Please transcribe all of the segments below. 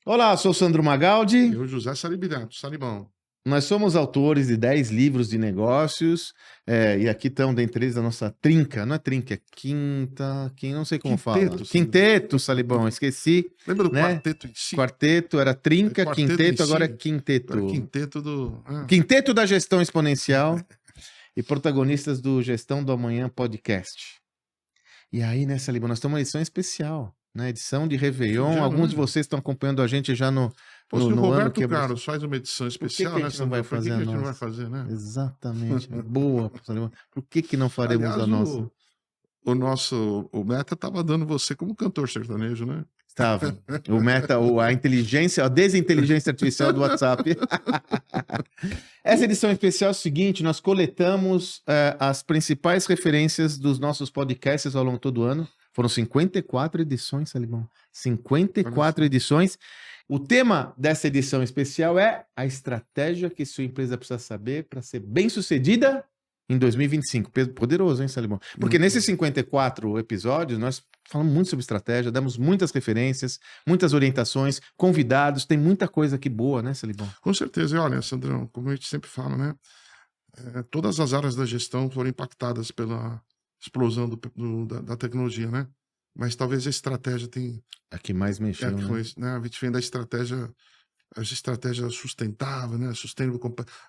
Olá, sou Sandro Magaldi. Eu, José Saribirato, Saribão. Nós somos autores de 10 livros de negócios, e aqui estão dentre eles a nossa trinca, não é trinca, é não sei como fala. Quinteto, Quinteto, Salibão, esqueci. Lembra do né? quarteto em si? Quarteto, era trinca, Quarteto quinteto, em si. agora é quinteto. Agora é quinteto do... Quinteto da Gestão Exponencial e protagonistas do Gestão do Amanhã podcast. E aí, né, Salibão, nós temos uma edição especial, né? Edição de Réveillon. Alguns de vocês estão acompanhando a gente já no... Pô, se o ano Roberto que Carlos faz uma edição especial, Por que que a gente não vai Por que fazer a a gente não nossa? vai fazer, né? Exatamente. Boa, Salibão. Por que não faremos Aliás, a nossa? o Meta tava dando você como cantor sertanejo, né? Estava. A inteligência, a desinteligência artificial do WhatsApp. Essa edição especial é o seguinte: nós coletamos as principais referências dos nossos podcasts ao longo de todo o ano. Foram 54 edições, Salibão. 54 edições. O tema dessa edição especial é a estratégia que sua empresa precisa saber para ser bem-sucedida em 2025. Poderoso, hein, Salibão? Porque nesses 54 episódios, nós falamos muito sobre estratégia, damos muitas referências, muitas orientações, convidados, tem muita coisa aqui boa, né, Salibão? Com certeza. E olha, Sandrão, como a gente sempre fala, né? Todas as áreas da gestão foram impactadas pela explosão da tecnologia, né? Mas talvez a estratégia tenha... A que mais mexeu, né? A gente vem da estratégia sustentável, né?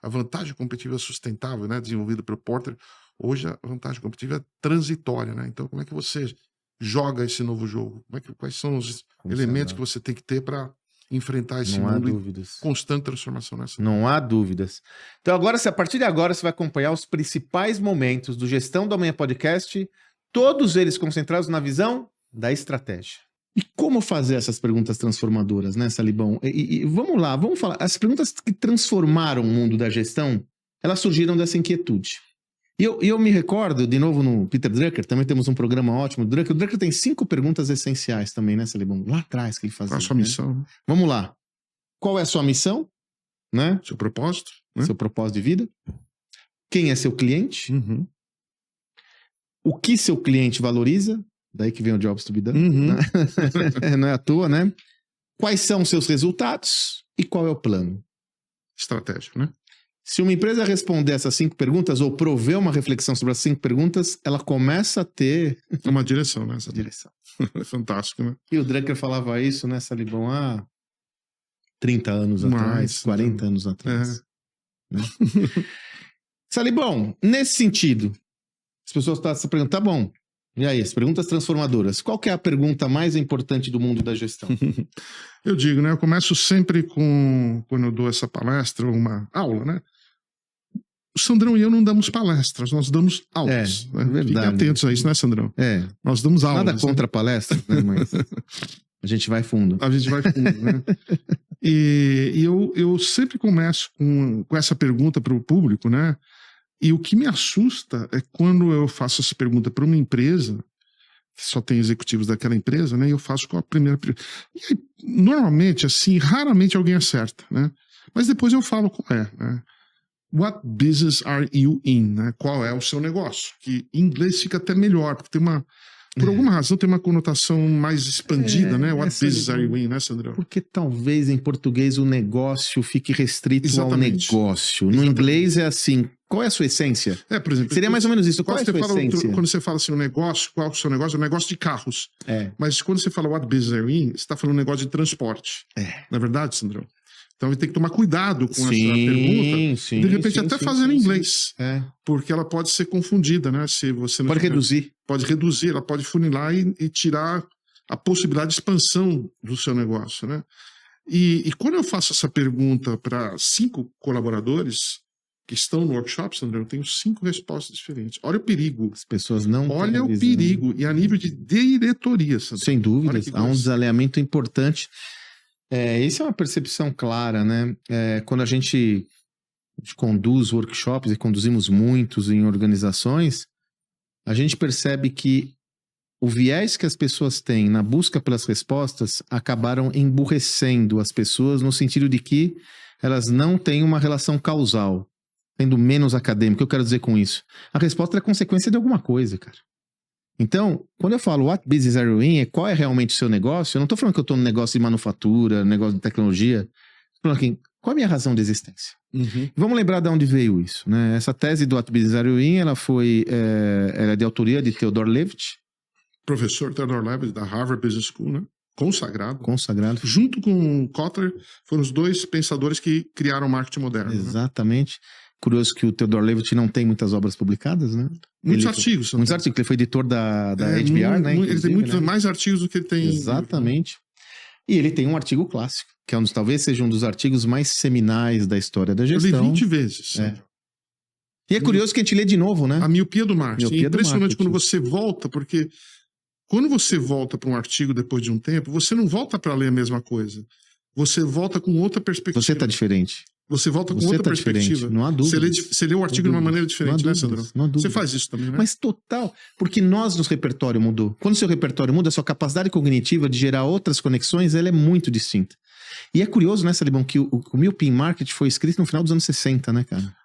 A vantagem competitiva sustentável, né? Desenvolvida pelo Porter. Hoje a vantagem competitiva é transitória, né? Então como é que você joga esse novo jogo? Quais são os elementos que você tem que ter para enfrentar esse mundo em constante transformação, né? Não há dúvidas. Então agora, a partir de agora, você vai acompanhar os principais momentos do Gestão do Amanhã Podcast, todos eles concentrados na visão da estratégia. E como fazer essas perguntas transformadoras, né, Salibão? E vamos lá, vamos falar. As perguntas que transformaram o mundo da gestão, elas surgiram dessa inquietude. E eu me recordo, de novo, no Peter Drucker, também temos um programa ótimo. O Drucker tem 5 perguntas essenciais também, né, Salibão? Lá atrás que ele fazia. Qual a sua missão? Vamos lá. Qual é a sua missão? Né? Seu propósito? Né? Seu propósito de vida? Quem é seu cliente? Uhum. O que seu cliente valoriza? Daí que vem o Jobs to be done. Uhum. Né? Não é à toa, né? Quais são os seus resultados? E qual é o plano? Estratégia, né? Se uma empresa responder essas 5 perguntas ou prover uma reflexão sobre as 5 perguntas, ela começa a ter... uma direção, né? Essa direção. É fantástico, né? E o Drucker falava isso, né, Salibão, há 30 anos atrás, 40 anos atrás. Né? Salibão, nesse sentido, as pessoas estão se perguntando, tá bom, e aí, as perguntas transformadoras, qual que é a pergunta mais importante do mundo da gestão? Eu digo, né, eu começo sempre quando eu dou essa palestra, uma aula, né? O Sandrão e eu não damos palestras, nós damos aulas. Né? Verdade. Fiquem atentos a isso, né, Sandrão? Nós damos aulas. Nada contra palestra, né, mas a gente vai fundo. A gente vai fundo, né? E eu sempre começo com essa pergunta para o público, né? E o que me assusta é quando eu faço essa pergunta para uma empresa, que só tem executivos daquela empresa, né? E eu faço com a primeira... E aí, normalmente, assim, raramente alguém acerta, né? Mas depois eu falo qual é, né? What business are you in? Né? Qual é o seu negócio? Que em inglês fica até melhor, porque tem uma... Por alguma razão tem uma conotação mais expandida, né? What business are you in, né, Sandrão? Porque talvez em português o negócio fique restrito ao negócio. No inglês é assim, qual é a sua essência? Por exemplo... Seria mais ou menos isso, qual é a sua essência? Quando você fala assim, o negócio, qual é o seu negócio? É um negócio de carros. Mas quando você fala what business are you in, você está falando um negócio de transporte. Não é verdade, Sandrão? Então ele tem que tomar cuidado com essa pergunta. De repente até fazendo em inglês. Porque ela pode ser confundida, né? Se você não reduzir. Pode reduzir, ela pode funilar e tirar a possibilidade de expansão do seu negócio, né? E quando eu faço essa pergunta para 5 colaboradores que estão no workshop, Sandro, eu tenho 5 respostas diferentes. Olha o perigo. As pessoas não... Olha o perigo. E a nível de diretoria, Sandro. Sem dúvida. Há um desalinhamento importante. Isso é uma percepção clara, né? Quando a gente conduz workshops, e conduzimos muitos em organizações, a gente percebe que o viés que as pessoas têm na busca pelas respostas acabaram emburrecendo as pessoas no sentido de que elas não têm uma relação causal, sendo menos acadêmico. O que eu quero dizer com isso? A resposta é consequência de alguma coisa, cara. Então, quando eu falo what business are you in, qual é realmente o seu negócio, eu não estou falando que eu estou no negócio de manufatura, negócio de tecnologia. Estou falando aqui, qual é a minha razão de existência? Vamos lembrar de onde veio isso, né? Essa tese do what business are you in, ela é de autoria de Theodore Levitt. Professor Theodore Levitt, da Harvard Business School, né? Consagrado. Junto com Kotler, foram os dois pensadores que criaram o marketing moderno. Exatamente. Né? Curioso que o Theodore Levitt não tem muitas obras publicadas, né? Muitos artigos. Ele foi editor da HBR, né? Ele tem muitos mais artigos do que ele tem. Exatamente. E ele tem um artigo clássico, que talvez seja um dos artigos mais seminais da história da gestão. Eu li 20 vezes. E é curioso que a gente lê de novo, né? A miopia do marketing. É impressionante quando você volta, porque quando você volta para um artigo depois de um tempo, você não volta para ler a mesma coisa. Você volta com outra perspectiva. Você está diferente. Você volta com outra perspectiva. Diferente. Não há dúvida. Você lê o artigo de uma maneira diferente, né, Sandro? Não há dúvida. Você faz isso também, né? Mas total. Porque nosso repertório mudou. Quando o seu repertório muda, a sua capacidade cognitiva de gerar outras conexões, ela é muito distinta. E é curioso, né, Salibão, que o Milpin Market foi escrito no final dos anos 60, né, cara?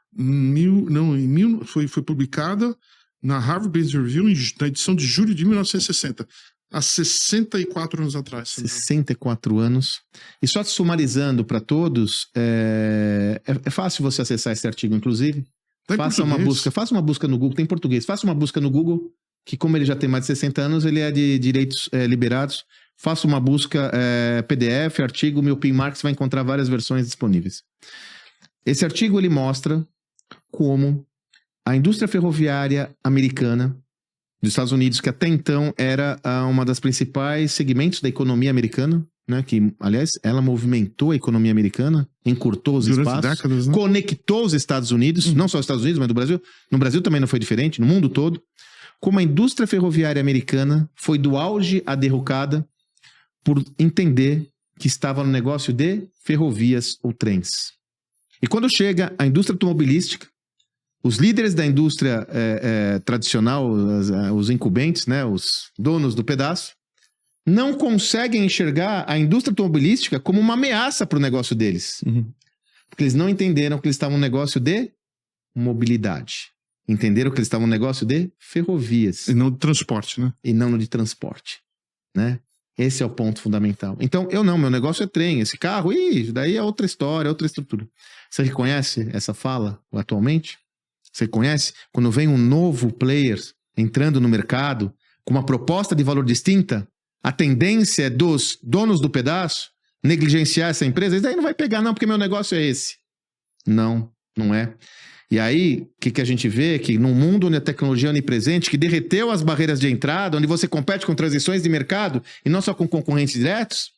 Foi publicada na Harvard Business Review na edição de julho de 1960. Há 64 anos atrás. 64 anos. E só te sumarizando para todos, é fácil você acessar esse artigo, inclusive. Faça uma busca no Google, tem em português. Faça uma busca no Google, que como ele já tem mais de 60 anos, ele é de direitos liberados. Faça uma busca PDF, artigo Milpin Market, você vai encontrar várias versões disponíveis. Esse artigo ele mostra como a indústria ferroviária americana dos Estados Unidos, que até então era uma das principais segmentos da economia americana, né, que, aliás, ela movimentou a economia americana, encurtou os espaços, décadas, né? Conectou os Estados Unidos, não só os Estados Unidos, mas do Brasil. No Brasil também não foi diferente, no mundo todo. Como a indústria ferroviária americana foi do auge à derrocada por entender que estava no negócio de ferrovias ou trens. E quando chega a indústria automobilística, os líderes da indústria tradicional, os incumbentes, né, os donos do pedaço, não conseguem enxergar a indústria automobilística como uma ameaça para o negócio deles. Porque eles não entenderam que eles estavam no negócio de mobilidade. Entenderam que eles estavam no negócio de ferrovias. E não de transporte, né? E não de transporte, né? Esse é o ponto fundamental. Então, meu negócio é trem, esse carro, daí é outra história, outra estrutura. Você reconhece essa fala atualmente? Você conhece? Quando vem um novo player entrando no mercado com uma proposta de valor distinta, a tendência é dos donos do pedaço negligenciar essa empresa. Isso daí não vai pegar não, porque meu negócio é esse. Não é. E aí, o que a gente vê? Que num mundo onde a tecnologia é onipresente, que derreteu as barreiras de entrada, onde você compete com transições de mercado e não só com concorrentes diretos,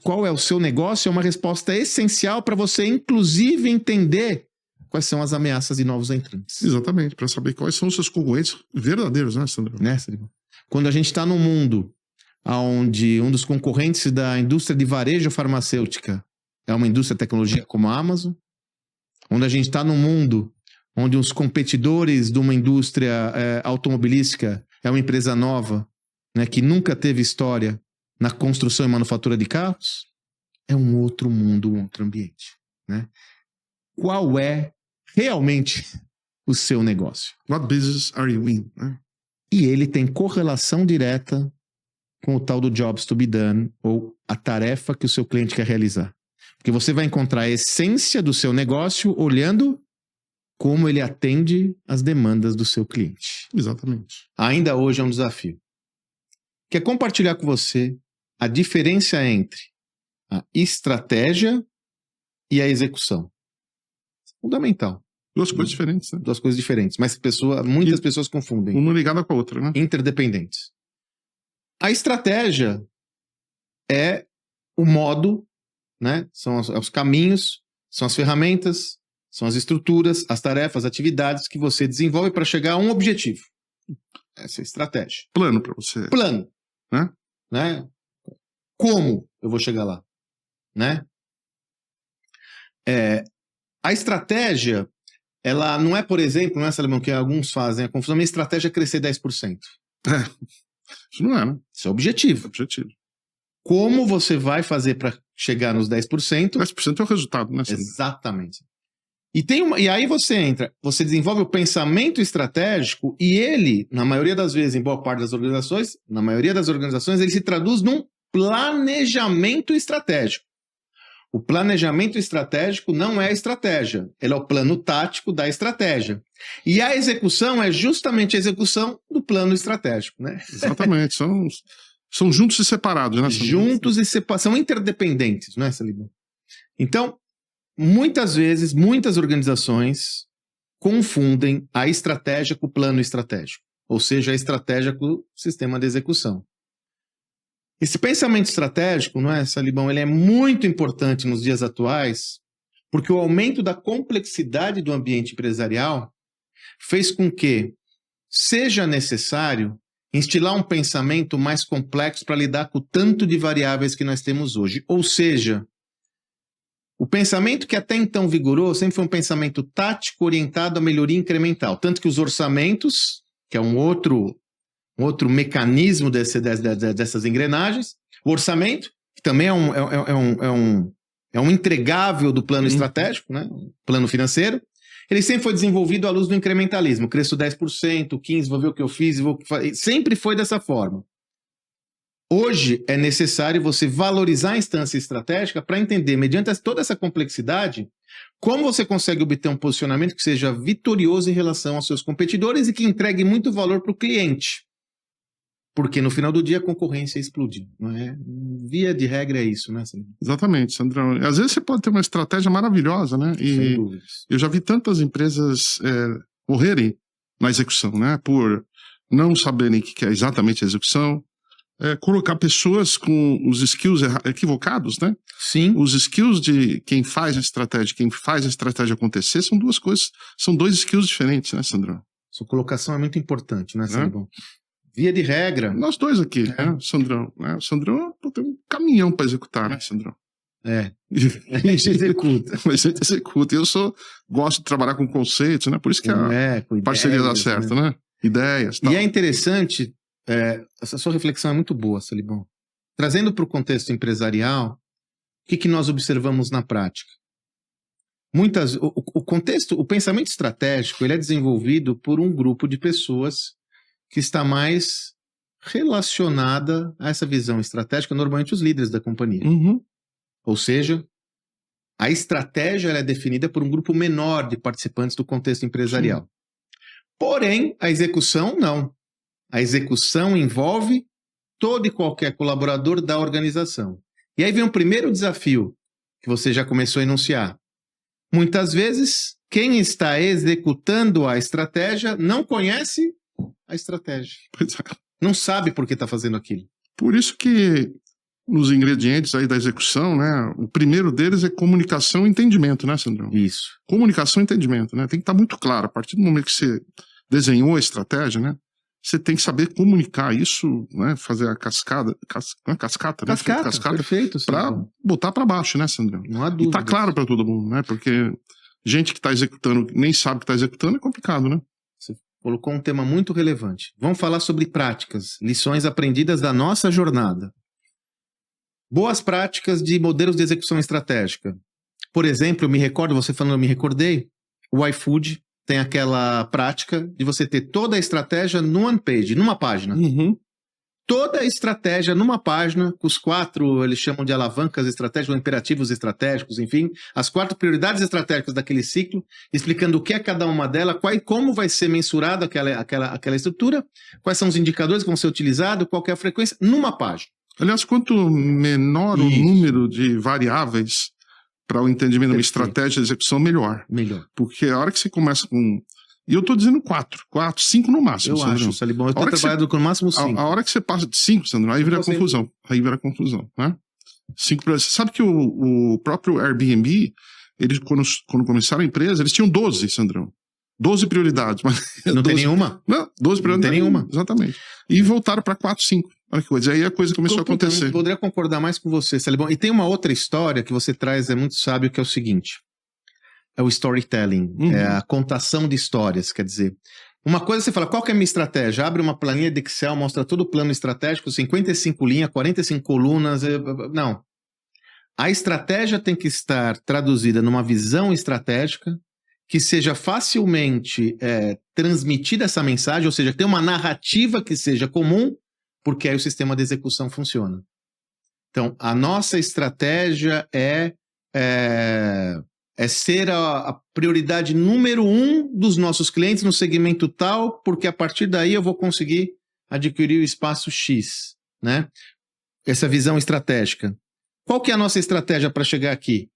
qual é o seu negócio é uma resposta essencial para você, inclusive, entender quais são as ameaças de novos entrantes. Exatamente, para saber quais são os seus concorrentes verdadeiros, né, Sandro? Quando a gente está num mundo onde um dos concorrentes da indústria de varejo farmacêutica é uma indústria de tecnologia como a Amazon, onde a gente está num mundo onde os competidores de uma indústria automobilística é uma empresa nova, né, que nunca teve história na construção e manufatura de carros, é um outro mundo, um outro ambiente, né? Qual é realmente o seu negócio? What business are you in? E ele tem correlação direta com o tal do jobs to be done, ou a tarefa que o seu cliente quer realizar. Porque você vai encontrar a essência do seu negócio olhando como ele atende às demandas do seu cliente. Exatamente. Ainda hoje é um desafio. Quer compartilhar com você a diferença entre a estratégia e a execução. Fundamental. Duas coisas diferentes, né? Duas coisas diferentes, mas muitas pessoas confundem. Uma ligada com a outra, né? Interdependentes. A estratégia é o modo, né? São os caminhos, são as ferramentas, são as estruturas, as tarefas, atividades que você desenvolve para chegar a um objetivo. Essa é a estratégia. Plano para você. Plano. Né? Como eu vou chegar lá? Né? A estratégia, ela não é, por exemplo, não é, Salomão, que alguns fazem a confusão, a minha estratégia é crescer 10%. Isso não é, né? Isso é objetivo. Como você vai fazer para chegar nos 10%? 10% é o resultado, né? Exatamente. E aí você desenvolve o pensamento estratégico e ele, na maioria das vezes, em boa parte das organizações, ele se traduz num planejamento estratégico. O planejamento estratégico não é a estratégia, ele é o plano tático da estratégia. E a execução é justamente a execução do plano estratégico, né? Exatamente, são juntos e separados, né? Juntos e separados, são interdependentes, não é, Salibão? Então, muitas vezes, muitas organizações confundem a estratégia com o plano estratégico, ou seja, a estratégia com o sistema de execução. Esse pensamento estratégico, não é, Salibão, ele é muito importante nos dias atuais, porque o aumento da complexidade do ambiente empresarial fez com que seja necessário instilar um pensamento mais complexo para lidar com o tanto de variáveis que nós temos hoje. Ou seja, o pensamento que até então vigorou sempre foi um pensamento tático orientado à melhoria incremental. Tanto que os orçamentos, que é um outro mecanismo dessas engrenagens, o orçamento, que também é um entregável do plano estratégico, né? Plano financeiro, ele sempre foi desenvolvido à luz do incrementalismo. Cresço 10%, 15%, vou ver o que eu fiz, sempre foi dessa forma. Hoje é necessário você valorizar a instância estratégica para entender, mediante toda essa complexidade, como você consegue obter um posicionamento que seja vitorioso em relação aos seus competidores e que entregue muito valor para o cliente. Porque no final do dia a concorrência explode, não é? Via de regra é isso, né, Sandrão? Exatamente, Sandrão. Às vezes você pode ter uma estratégia maravilhosa, né? E eu já vi tantas empresas morrerem na execução, né? Por não saberem o que é exatamente a execução, colocar pessoas com os skills equivocados, né? Sim. Os skills de quem faz a estratégia acontecer são duas coisas, são dois skills diferentes, né, Sandrão? Sua colocação é muito importante, né, Sandrão? Via de regra. Nós dois aqui, né, Sandrão? O Sandrão tem um caminhão para executar, né, Sandrão? A gente executa. A gente executa. Eu gosto de trabalhar com conceitos, né? Por isso que a parceria dá certo, né? Ideias. Tal. E é interessante, essa sua reflexão é muito boa, Salibão. Trazendo para o contexto empresarial, o que nós observamos na prática? O pensamento estratégico ele é desenvolvido por um grupo de pessoas que está mais relacionada a essa visão estratégica, normalmente os líderes da companhia. Uhum. Ou seja, a estratégia ela é definida por um grupo menor de participantes do contexto empresarial. Sim. Porém, a execução não. A execução envolve todo e qualquer colaborador da organização. E aí vem o primeiro desafio que você já começou a enunciar. Muitas vezes, quem está executando a estratégia não conhece a estratégia. Pois é. Não sabe por que está fazendo aquilo. Por isso que nos ingredientes aí da execução, né, o primeiro deles é comunicação e entendimento, né, Sandrão? Isso. Comunicação e entendimento, né? Tem que estar muito claro. A partir do momento que você desenhou a estratégia, né, você tem que saber comunicar isso, né, fazer a cascata, né? Cascata, perfeito. Para botar para baixo, né, Sandrão? Não há dúvida. E tá claro para todo mundo, né? Porque gente que está executando, nem sabe que está executando, é complicado, né? Você colocou um tema muito relevante. Vamos falar sobre práticas, lições aprendidas da nossa jornada. Boas práticas de modelos de execução estratégica. Por exemplo, eu me recordei, o iFood tem aquela prática de você ter toda a estratégia no one page, numa página. Uhum. Toda a estratégia numa página, com os 4, eles chamam de alavancas estratégicas, ou imperativos estratégicos, enfim, as 4 prioridades estratégicas daquele ciclo, explicando o que é cada uma delas, como vai ser mensurada aquela estrutura, quais são os indicadores que vão ser utilizados, qual que é a frequência, numa página. Aliás, quanto menor o número de variáveis para o entendimento de uma estratégia de execução, melhor. Melhor. Porque a hora que você começa com... E eu estou dizendo 4, 5 no máximo, Sandrão. Eu acho, Salibão. Eu tenho trabalhado com no máximo 5. A hora que você passa de 5, Sandrão, aí vira confusão. Né? 5 para... Você sabe que o próprio Airbnb, eles, quando começaram a empresa, eles tinham 12, Sandrão. 12 prioridades. Mas não tem nenhuma? Não, 12 prioridades. Não tem nenhuma. Exatamente. E voltaram para 4, 5. Olha que coisa. Aí a coisa começou a acontecer. Eu poderia concordar mais com você, Salibão. E tem uma outra história que você traz, é muito sábio, que é o seguinte. É o storytelling. Uhum. É a contação de histórias, quer dizer. Uma coisa você fala, qual que é a minha estratégia? Abre uma planilha de Excel, mostra todo o plano estratégico, 55 linhas, 45 colunas. Não. A estratégia tem que estar traduzida numa visão estratégica que seja facilmente transmitida essa mensagem, ou seja, ter uma narrativa que seja comum, porque aí o sistema de execução funciona. Então, a nossa estratégia é ser a prioridade número 1 dos nossos clientes no segmento tal, porque a partir daí eu vou conseguir adquirir o espaço X, né? Essa visão estratégica. Qual que é a nossa estratégia para chegar aqui?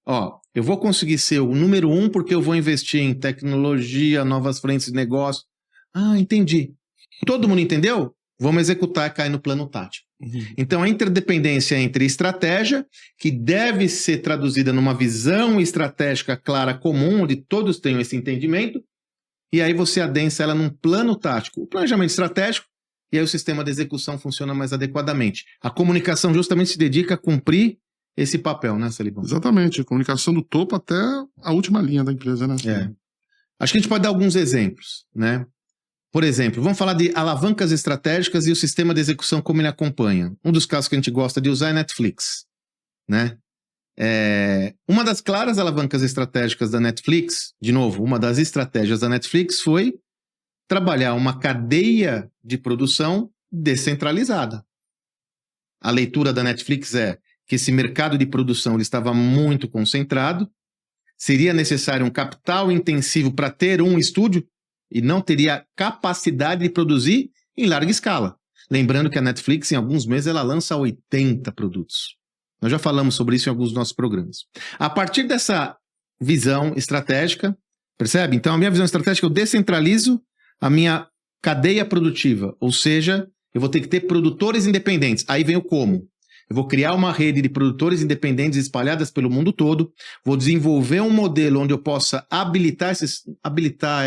Eu vou conseguir ser o número 1 porque eu vou investir em tecnologia, novas frentes de negócio. Ah, entendi. Todo mundo entendeu? Vamos executar e cair no plano tático. Então, a interdependência entre estratégia, que deve ser traduzida numa visão estratégica clara, comum, onde todos tenham esse entendimento, e aí você adensa ela num plano tático. O planejamento estratégico, e aí o sistema de execução funciona mais adequadamente. A comunicação justamente se dedica a cumprir esse papel, né, Salibão? Exatamente, a comunicação do topo até a última linha da empresa, né? Acho que a gente pode dar alguns exemplos, né? Por exemplo, vamos falar de alavancas estratégicas e o sistema de execução como ele acompanha. Um dos casos que a gente gosta de usar é Netflix, né? Uma das claras alavancas estratégicas da Netflix, de novo, uma das estratégias da Netflix foi trabalhar uma cadeia de produção descentralizada. A leitura da Netflix é que esse mercado de produção ele estava muito concentrado, seria necessário um capital intensivo para ter um estúdio e não teria capacidade de produzir em larga escala. Lembrando que a Netflix, em alguns meses, ela lança 80 produtos. Nós já falamos sobre isso em alguns dos nossos programas. A partir dessa visão estratégica, percebe? Então, a minha visão estratégica, eu descentralizo a minha cadeia produtiva, ou seja, eu vou ter que ter produtores independentes. Aí vem o como. Eu vou criar uma rede de produtores independentes espalhadas pelo mundo todo, vou desenvolver um modelo onde eu possa habilitar esses... Habilitar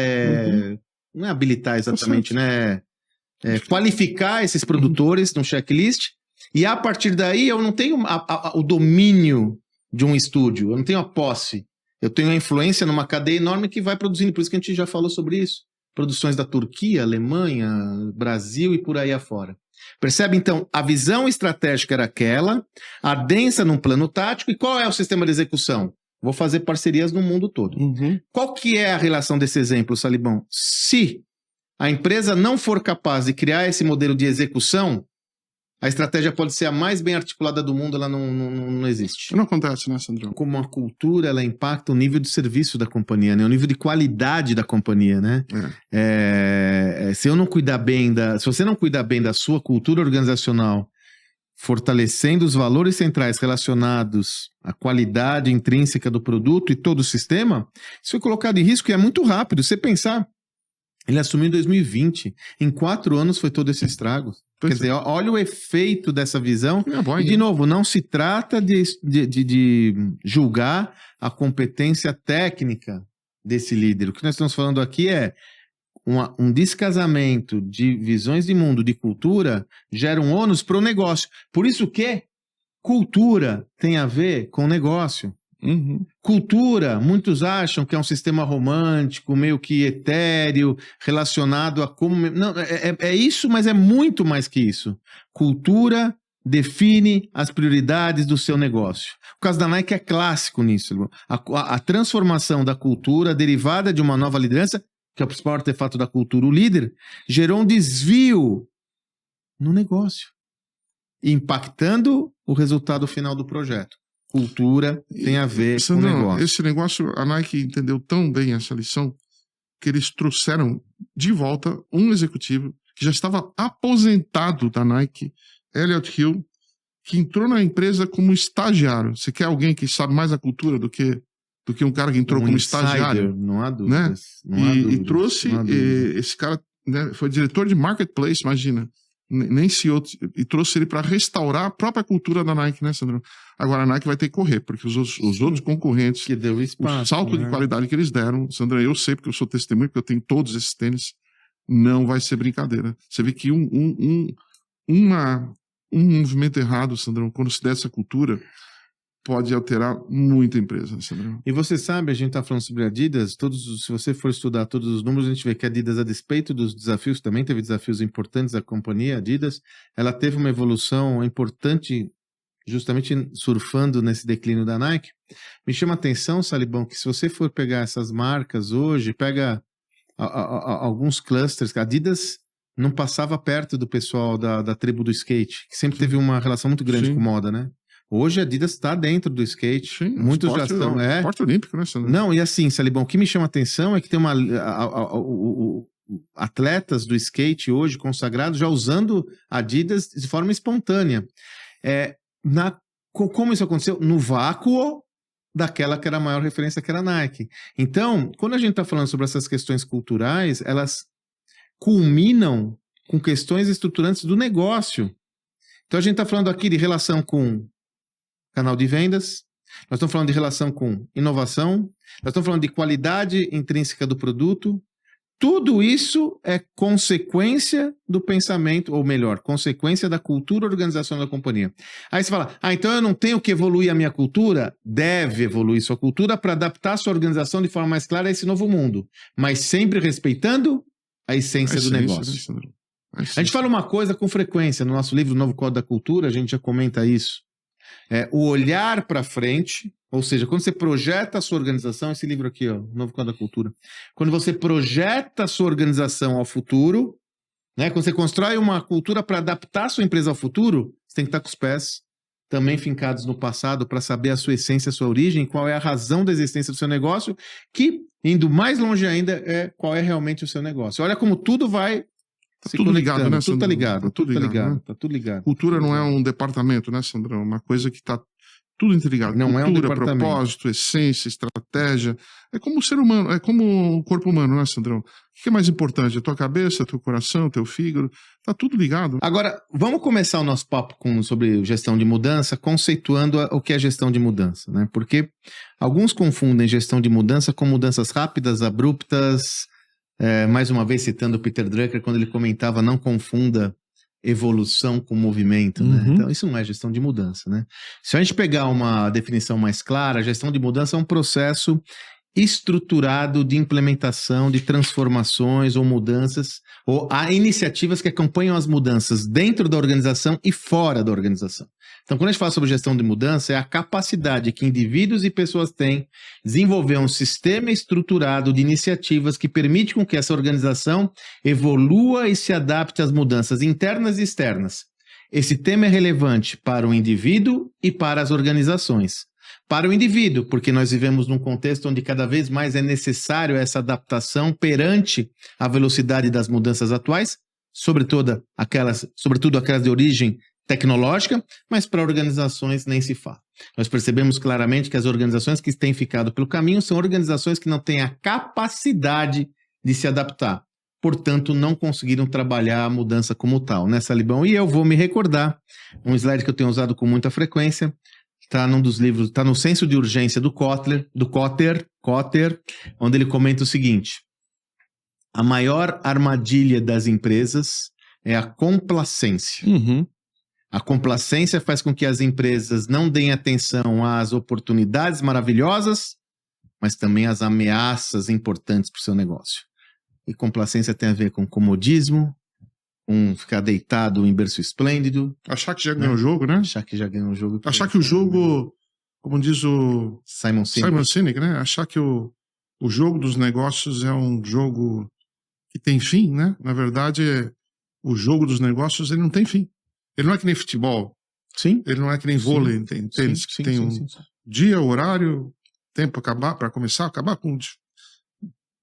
não é habilitar exatamente, né? Qualificar esses produtores no checklist, e a partir daí eu não tenho o domínio de um estúdio, eu não tenho a posse, eu tenho a influência numa cadeia enorme que vai produzindo, por isso que a gente já falou sobre isso. Produções da Turquia, Alemanha, Brasil e por aí afora. Percebe, então, a visão estratégica era aquela, adensa num plano tático, e qual é o sistema de execução? Vou fazer parcerias no mundo todo. Qual que é a relação desse exemplo, Salibão? Se a empresa não for capaz de criar esse modelo de execução, a estratégia pode ser a mais bem articulada do mundo, ela não existe. Não acontece, né, Sandrão? Como a cultura, ela impacta o nível de serviço da companhia, né? O nível de qualidade da companhia, né? Se você não cuidar bem da sua cultura organizacional, fortalecendo os valores centrais relacionados à qualidade intrínseca do produto e todo o sistema, isso foi colocado em risco e é muito rápido. Você pensar, ele assumiu em 2020, em 4 anos foi todo esse estrago. Quer dizer, olha o efeito dessa visão. E, de novo, não se trata de julgar a competência técnica desse líder. O que nós estamos falando aqui é um descasamento de visões de mundo, de cultura, gera um ônus para o negócio. Por isso que cultura tem a ver com negócio. Cultura, muitos acham que é um sistema romântico, meio que etéreo, relacionado a como... Não, é isso, mas é muito mais que isso. Cultura define as prioridades do seu negócio. O caso da Nike é clássico nisso. A transformação da cultura derivada de uma nova liderança, que é o principal artefato da cultura, o líder, gerou um desvio no negócio, impactando o resultado final do projeto. Cultura tem a ver com o negócio. Esse negócio, a Nike entendeu tão bem essa lição que eles trouxeram de volta um executivo que já estava aposentado da Nike, Elliot Hill, que entrou na empresa como estagiário. Você quer alguém que sabe mais a cultura do que um cara que entrou como estagiário? Não há dúvidas. Né? E trouxe esse cara, né, foi diretor de marketplace, imagina. Nem CEO, e trouxe ele para restaurar a própria cultura da Nike, né, Sandro? Agora a Nike vai ter que correr, porque os outros concorrentes, que deu espaço, o salto de qualidade que eles deram, Sandro, eu sei porque eu sou testemunho, porque eu tenho todos esses tênis, não vai ser brincadeira. Você vê que um movimento errado, Sandro, quando se der essa cultura, pode alterar muita empresa, Sandro. E você sabe, a gente está falando sobre a Adidas, se você for estudar todos os números, a gente vê que a Adidas, a despeito dos desafios, também teve desafios importantes da companhia, a Adidas, ela teve uma evolução importante justamente surfando nesse declínio da Nike, me chama a atenção, Salibão, que se você for pegar essas marcas hoje, pega alguns clusters, a Adidas não passava perto do pessoal da tribo do skate, que sempre teve uma relação muito grande com moda, né? Hoje a Adidas está dentro do skate, muitos já estão... Esporte olímpico, né? Não, e assim, Salibão, o que me chama a atenção é que tem atletas do skate hoje consagrados já usando Adidas de forma espontânea. Como isso aconteceu? No vácuo daquela que era a maior referência, que era a Nike. Então, quando a gente está falando sobre essas questões culturais, elas culminam com questões estruturantes do negócio. Então, a gente está falando aqui de relação com canal de vendas, nós estamos falando de relação com inovação, nós estamos falando de qualidade intrínseca do produto. Tudo isso é consequência do pensamento, ou melhor, consequência da cultura organizacional da companhia. Aí você fala, então eu não tenho que evoluir a minha cultura? Deve evoluir sua cultura para adaptar a sua organização de forma mais clara a esse novo mundo, mas sempre respeitando a essência do negócio. A gente fala uma coisa com frequência, no nosso livro Novo Código da Cultura, a gente já comenta isso. O olhar para frente, ou seja, quando você projeta a sua organização, esse livro aqui, ó, Novo Código da Cultura, quando você projeta a sua organização ao futuro, né, quando você constrói uma cultura para adaptar a sua empresa ao futuro, você tem que estar com os pés também fincados no passado para saber a sua essência, a sua origem, qual é a razão da existência do seu negócio, que, indo mais longe ainda, qual é realmente o seu negócio. Olha como tudo vai... Tá tudo ligado, né, tudo tá ligado, tá tudo ligado, né? Tá tudo ligado. Cultura não é um departamento, né, Sandrão? Uma coisa que tá tudo interligado. Não cultura, é um departamento. Propósito, essência, estratégia. É como o ser humano, é como o corpo humano, né, Sandrão? O que é mais importante? A tua cabeça, teu coração, teu fígado. Tá tudo ligado. Agora, vamos começar o nosso papo sobre gestão de mudança, conceituando o que é gestão de mudança, né? Porque alguns confundem gestão de mudança com mudanças rápidas, abruptas. Mais uma vez citando o Peter Drucker, quando ele comentava, não confunda evolução com movimento, né? Então isso não é gestão de mudança, né? Se a gente pegar uma definição mais clara, a gestão de mudança é um processo estruturado de implementação de transformações ou mudanças, ou há iniciativas que acompanham as mudanças dentro da organização e fora da organização. Então, quando a gente fala sobre gestão de mudança, é a capacidade que indivíduos e pessoas têm de desenvolver um sistema estruturado de iniciativas que permite com que essa organização evolua e se adapte às mudanças internas e externas. Esse tema é relevante para o indivíduo e para as organizações. Para o indivíduo, porque nós vivemos num contexto onde cada vez mais é necessário essa adaptação perante a velocidade das mudanças atuais, sobretudo aquelas de origem tecnológica, mas para organizações nem se fala. Nós percebemos claramente que as organizações que têm ficado pelo caminho são organizações que não têm a capacidade de se adaptar. Portanto, não conseguiram trabalhar a mudança como tal, né, Salibão? E eu vou me recordar, um slide que eu tenho usado com muita frequência, está num dos livros, está no Senso de Urgência do Kotler, onde ele comenta o seguinte: a maior armadilha das empresas é a complacência. A complacência faz com que as empresas não deem atenção às oportunidades maravilhosas, mas também às ameaças importantes para o seu negócio. E complacência tem a ver com comodismo, com ficar deitado em berço esplêndido. Achar que já ganhou o jogo, né? Achar que já ganhou o jogo. Achar que o jogo, como diz o Simon Sinek, né? Achar que o jogo dos negócios é um jogo que tem fim, né? Na verdade, o jogo dos negócios ele não tem fim. Ele não é que nem futebol. Sim. Ele não é que nem vôlei, tem tênis, que tem um dia, horário, tempo para começar, acabar com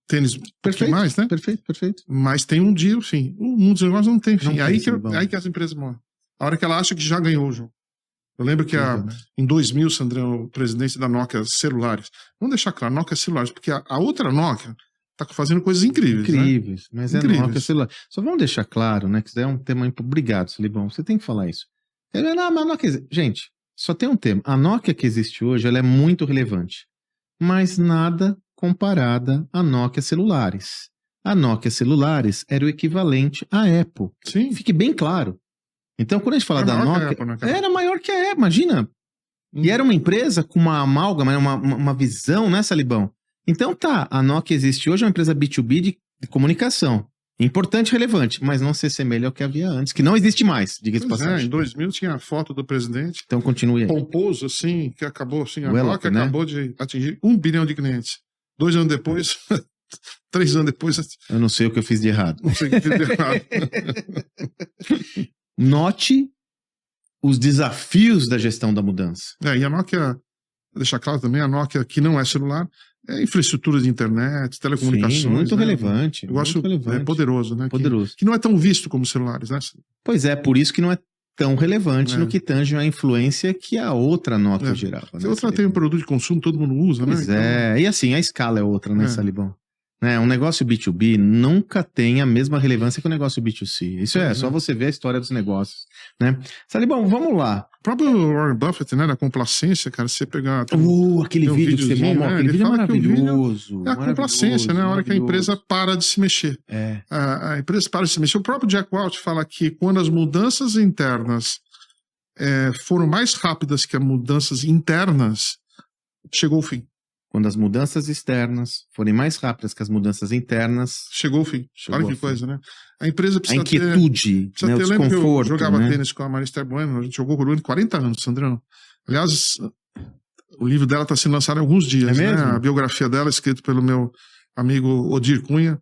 tênis perfeito, mais, né? Perfeito. Mas tem um dia, fim. O mundo dos negócios não tem fim. Aí que as empresas morrem. A hora que ela acha que já ganhou o jogo. Eu lembro que em 2000, Sandrão, o presidente da Nokia Celulares. Vamos deixar claro, Nokia Celulares, porque a outra Nokia está fazendo coisas incríveis. Incríveis, né? Mas incríveis. É Nokia Celular. Só vamos deixar claro, né, que isso é um tema... Obrigado, Salibão, você tem que falar isso. Não, mas a Nokia... Gente, só tem um tema. A Nokia que existe hoje, ela é muito relevante. Mas nada comparada à Nokia Celulares. A Nokia Celulares era o equivalente à Apple. Sim. Fique bem claro. Então, quando a gente fala da Nokia, era maior que a Apple, imagina. E era uma empresa com uma amálgama, uma visão, né, Salibão? Então tá, a Nokia existe hoje, é uma empresa B2B de comunicação. Importante e relevante, mas não se assemelha ao que havia antes, que não existe mais, diga-se de Pois passagem. em 2000 tinha a foto do presidente, Então continue aí. pomposo, assim, que acabou, assim, a Well, Nokia né? acabou de atingir 1 bilhão de clientes. 2 anos depois, 3 anos depois, Eu não sei o que eu fiz de errado. não sei o que fez de errado. Note os desafios da gestão da mudança. E a Nokia, vou deixar claro também, a Nokia que não é celular, é infraestrutura de internet, telecomunicações. Sim, muito né? relevante. Negócio muito relevante. poderoso, né? Poderoso. Que não é tão visto como celulares, né? Pois é, por isso que não é tão relevante É. no que tange a influência que a outra Nokia gerava. A Né, outra tem um Salibão? produto de consumo, todo mundo usa, Pois né? é, e assim, a escala é outra, né, É. Salibão? Né, um negócio B2B nunca tem a mesma relevância que o negócio B2C. Isso é, Pois é. só você ver a história dos negócios, né? Salibão, vamos lá. O próprio Warren Buffett, né? Da complacência, cara, você pegar... Aquele tem um vídeo que você videozinho, mandou, né, aquele ele vídeo é fala que o vídeo maravilhoso. É a complacência, né? A hora que a empresa para de se mexer. É. A empresa para de se mexer. O próprio Jack Welch fala que quando as mudanças internas foram mais rápidas que as mudanças internas, chegou o fim. Quando as mudanças externas forem mais rápidas que as mudanças internas, Chegou o fim. Chegou Olha ao que fim. coisa, né? A empresa a precisa inquietude, ter... né, o Eu lembro que eu desconforto, jogava né? tênis com a Marister Bueno, a gente jogou por 40 anos, Sandrão. Aliás, o livro dela está sendo lançado há alguns dias, É né? mesmo? A biografia dela, escrita pelo meu amigo Odir Cunha.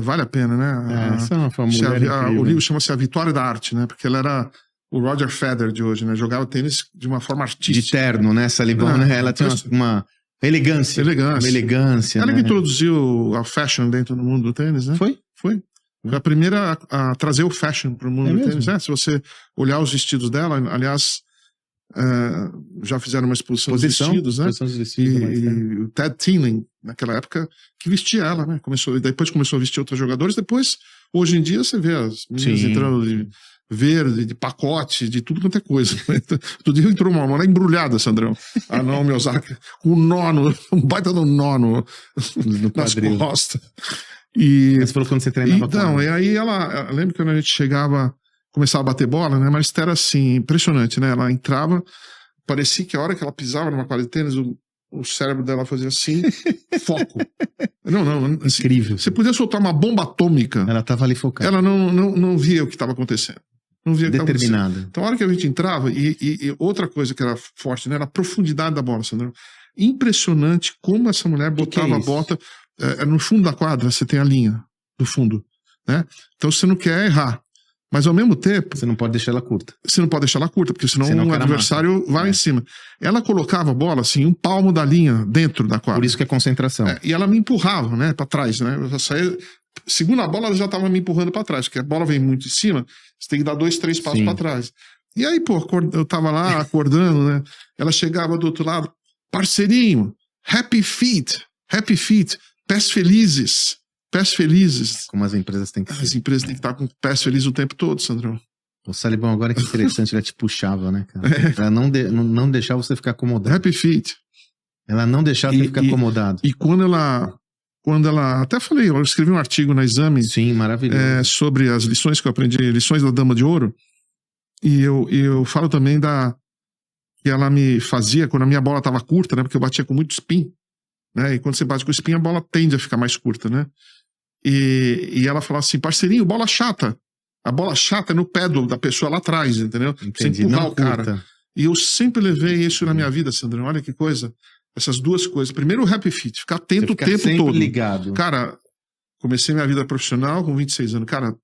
Vale a pena, né? Essa é uma mulher incrível. O livro chama-se A Vitória da Arte, né? Porque ela era o Roger Federer de hoje, né? Jogava tênis de uma forma De artística. terno, né, Salibão? Né? Ela tem uma elegância. Elegância. Uma elegância, Ela né? que introduziu a fashion dentro do mundo do tênis, né? Foi? Foi a primeira a trazer o fashion para o mundo É do mesmo? tênis. Se você olhar os vestidos dela, aliás, já fizeram uma exposição dos vestidos, né? Exposição dos vestidos, mas, né? E o Ted Tinling, naquela época, que vestia ela, né? Depois começou a vestir outros jogadores. Depois, hoje em dia, você vê as meninas Sim. entrando de verde, de pacote, de tudo quanto é coisa. Outro dia entrou uma mulher embrulhada, Sandrão. A Naomi Osaka, com um nó, um baita do nó No nas quadril. costas. E Você falou quando você treinava então, com e aí ela lembra que quando a gente chegava, começava a bater bola, né? Mas era assim, impressionante, né? Ela entrava, parecia que a hora que ela pisava numa quadra de tênis, o cérebro dela fazia assim, foco. Não, assim, Incrível. você podia soltar uma bomba atômica, Ela tava ali focada. ela não via o que estava acontecendo. Não via o que estava acontecendo. Determinada. Então, a hora que a gente entrava, e outra coisa que era forte, né? Era a profundidade da bola, Sandro. Impressionante como essa mulher Que botava é a isso? bota. No fundo da quadra, você tem a linha do fundo, né? Então, você não quer errar. Mas, ao mesmo tempo, Você não pode deixar ela curta. você não pode deixar ela curta, porque senão Senão o cai na adversário massa. vai lá em cima. Ela colocava a bola, assim, um palmo da linha dentro da quadra. Por isso que é concentração. E ela me empurrava, né, pra trás, né? Eu já saía, segunda a bola, ela já tava me empurrando pra trás, porque a bola vem muito em cima, você tem que dar 2, 3 passos Sim. pra trás. E aí, pô, eu tava lá acordando, né? Ela chegava do outro lado, parceirinho, happy feet, pés felizes. Como as empresas têm que ser. As empresas têm que estar com pés felizes o tempo todo, Sandrão. O Salibão, agora que interessante, ela te puxava, né, cara? Ela não deixava você ficar acomodado. Happy feet. Ela não deixava você ficar acomodado. E quando ela, até falei, eu escrevi um artigo na Exame Sim, maravilhoso. sobre as lições que eu aprendi, lições da Dama de Ouro, e eu falo também que ela me fazia, quando a minha bola estava curta, né, porque eu batia com muito spin, né, e quando você bate com spin, a bola tende a ficar mais curta, né, e ela falava assim, parceirinho, bola chata, a bola chata é no pé da pessoa lá atrás, entendeu? Você Entendi. empurrar Não o cara. curta. E eu sempre levei isso na minha vida, Sandrão, olha que coisa, essas duas coisas, primeiro o happy fit, ficar atento Você o fica tempo sempre todo. ligado. Cara, comecei minha vida profissional com 26 anos. Cara,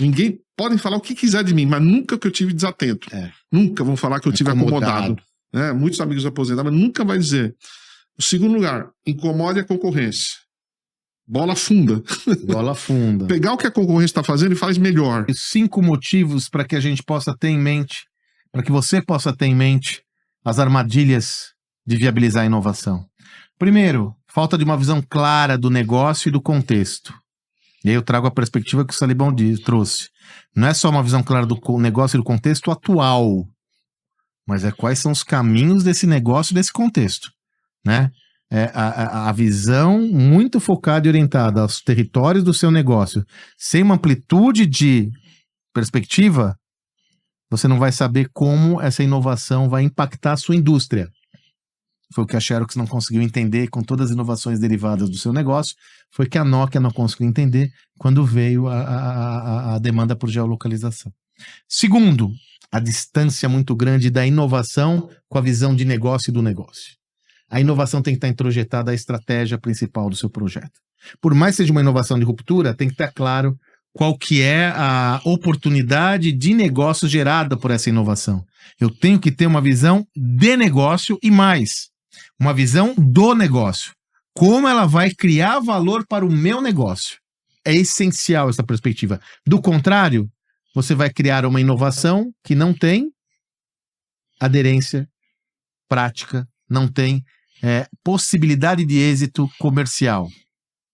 ninguém podem falar o que quiser de mim, mas nunca que eu tive desatento. Nunca vão falar que eu tive acomodado. Né? Muitos amigos aposentados, mas nunca vai dizer. O segundo lugar, incomode a concorrência. Bola funda. Bola funda. Pegar o que a concorrência está fazendo e faz melhor. 5 motivos para que a gente possa ter em mente, para que você possa ter em mente as armadilhas de viabilizar a inovação. Primeiro, falta de uma visão clara do negócio e do contexto. E aí eu trago a perspectiva que o Salibão trouxe. Não é só uma visão clara do negócio e do contexto atual, mas é quais são os caminhos desse negócio e desse contexto, né? A visão muito focada e orientada aos territórios do seu negócio, sem uma amplitude de perspectiva, você não vai saber como essa inovação vai impactar a sua indústria. foi o que a Xerox não conseguiu entender com todas as inovações derivadas do seu negócio, foi que a Nokia não conseguiu entender quando veio a demanda por geolocalização. Segundo, a distância muito grande da inovação com a visão de negócio e do negócio. A inovação tem que estar introjetada à estratégia principal do seu projeto. Por mais que seja uma inovação de ruptura, tem que estar claro qual que é a oportunidade de negócio gerada por essa inovação. Eu tenho que ter uma visão de negócio e mais, uma visão do negócio. Como ela vai criar valor para o meu negócio. É essencial essa perspectiva. Do contrário, você vai criar uma inovação que não tem aderência prática, não tem possibilidade de êxito comercial.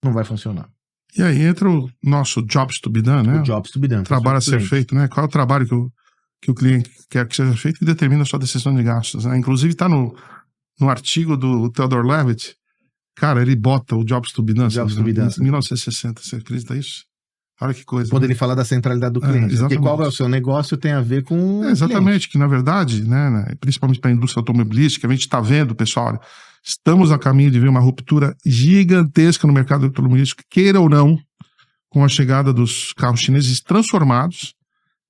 Não vai funcionar. E aí entra o nosso jobs to be done, né? O jobs to be done. Trabalho a ser feito, né? Qual é o trabalho que o cliente quer que seja feito que determina a sua decisão de gastos, né? Inclusive está no artigo do Theodore Levitt, cara, ele bota o jobs to be done, em 1960, você acredita isso? Olha que coisa. Quando ele fala da centralidade do cliente. Porque qual é o seu negócio tem a ver com exatamente, que na verdade, né, principalmente para a indústria automobilística, a gente está vendo, pessoal, olha, estamos a caminho de ver uma ruptura gigantesca no mercado automobilístico, queira ou não, com a chegada dos carros chineses transformados,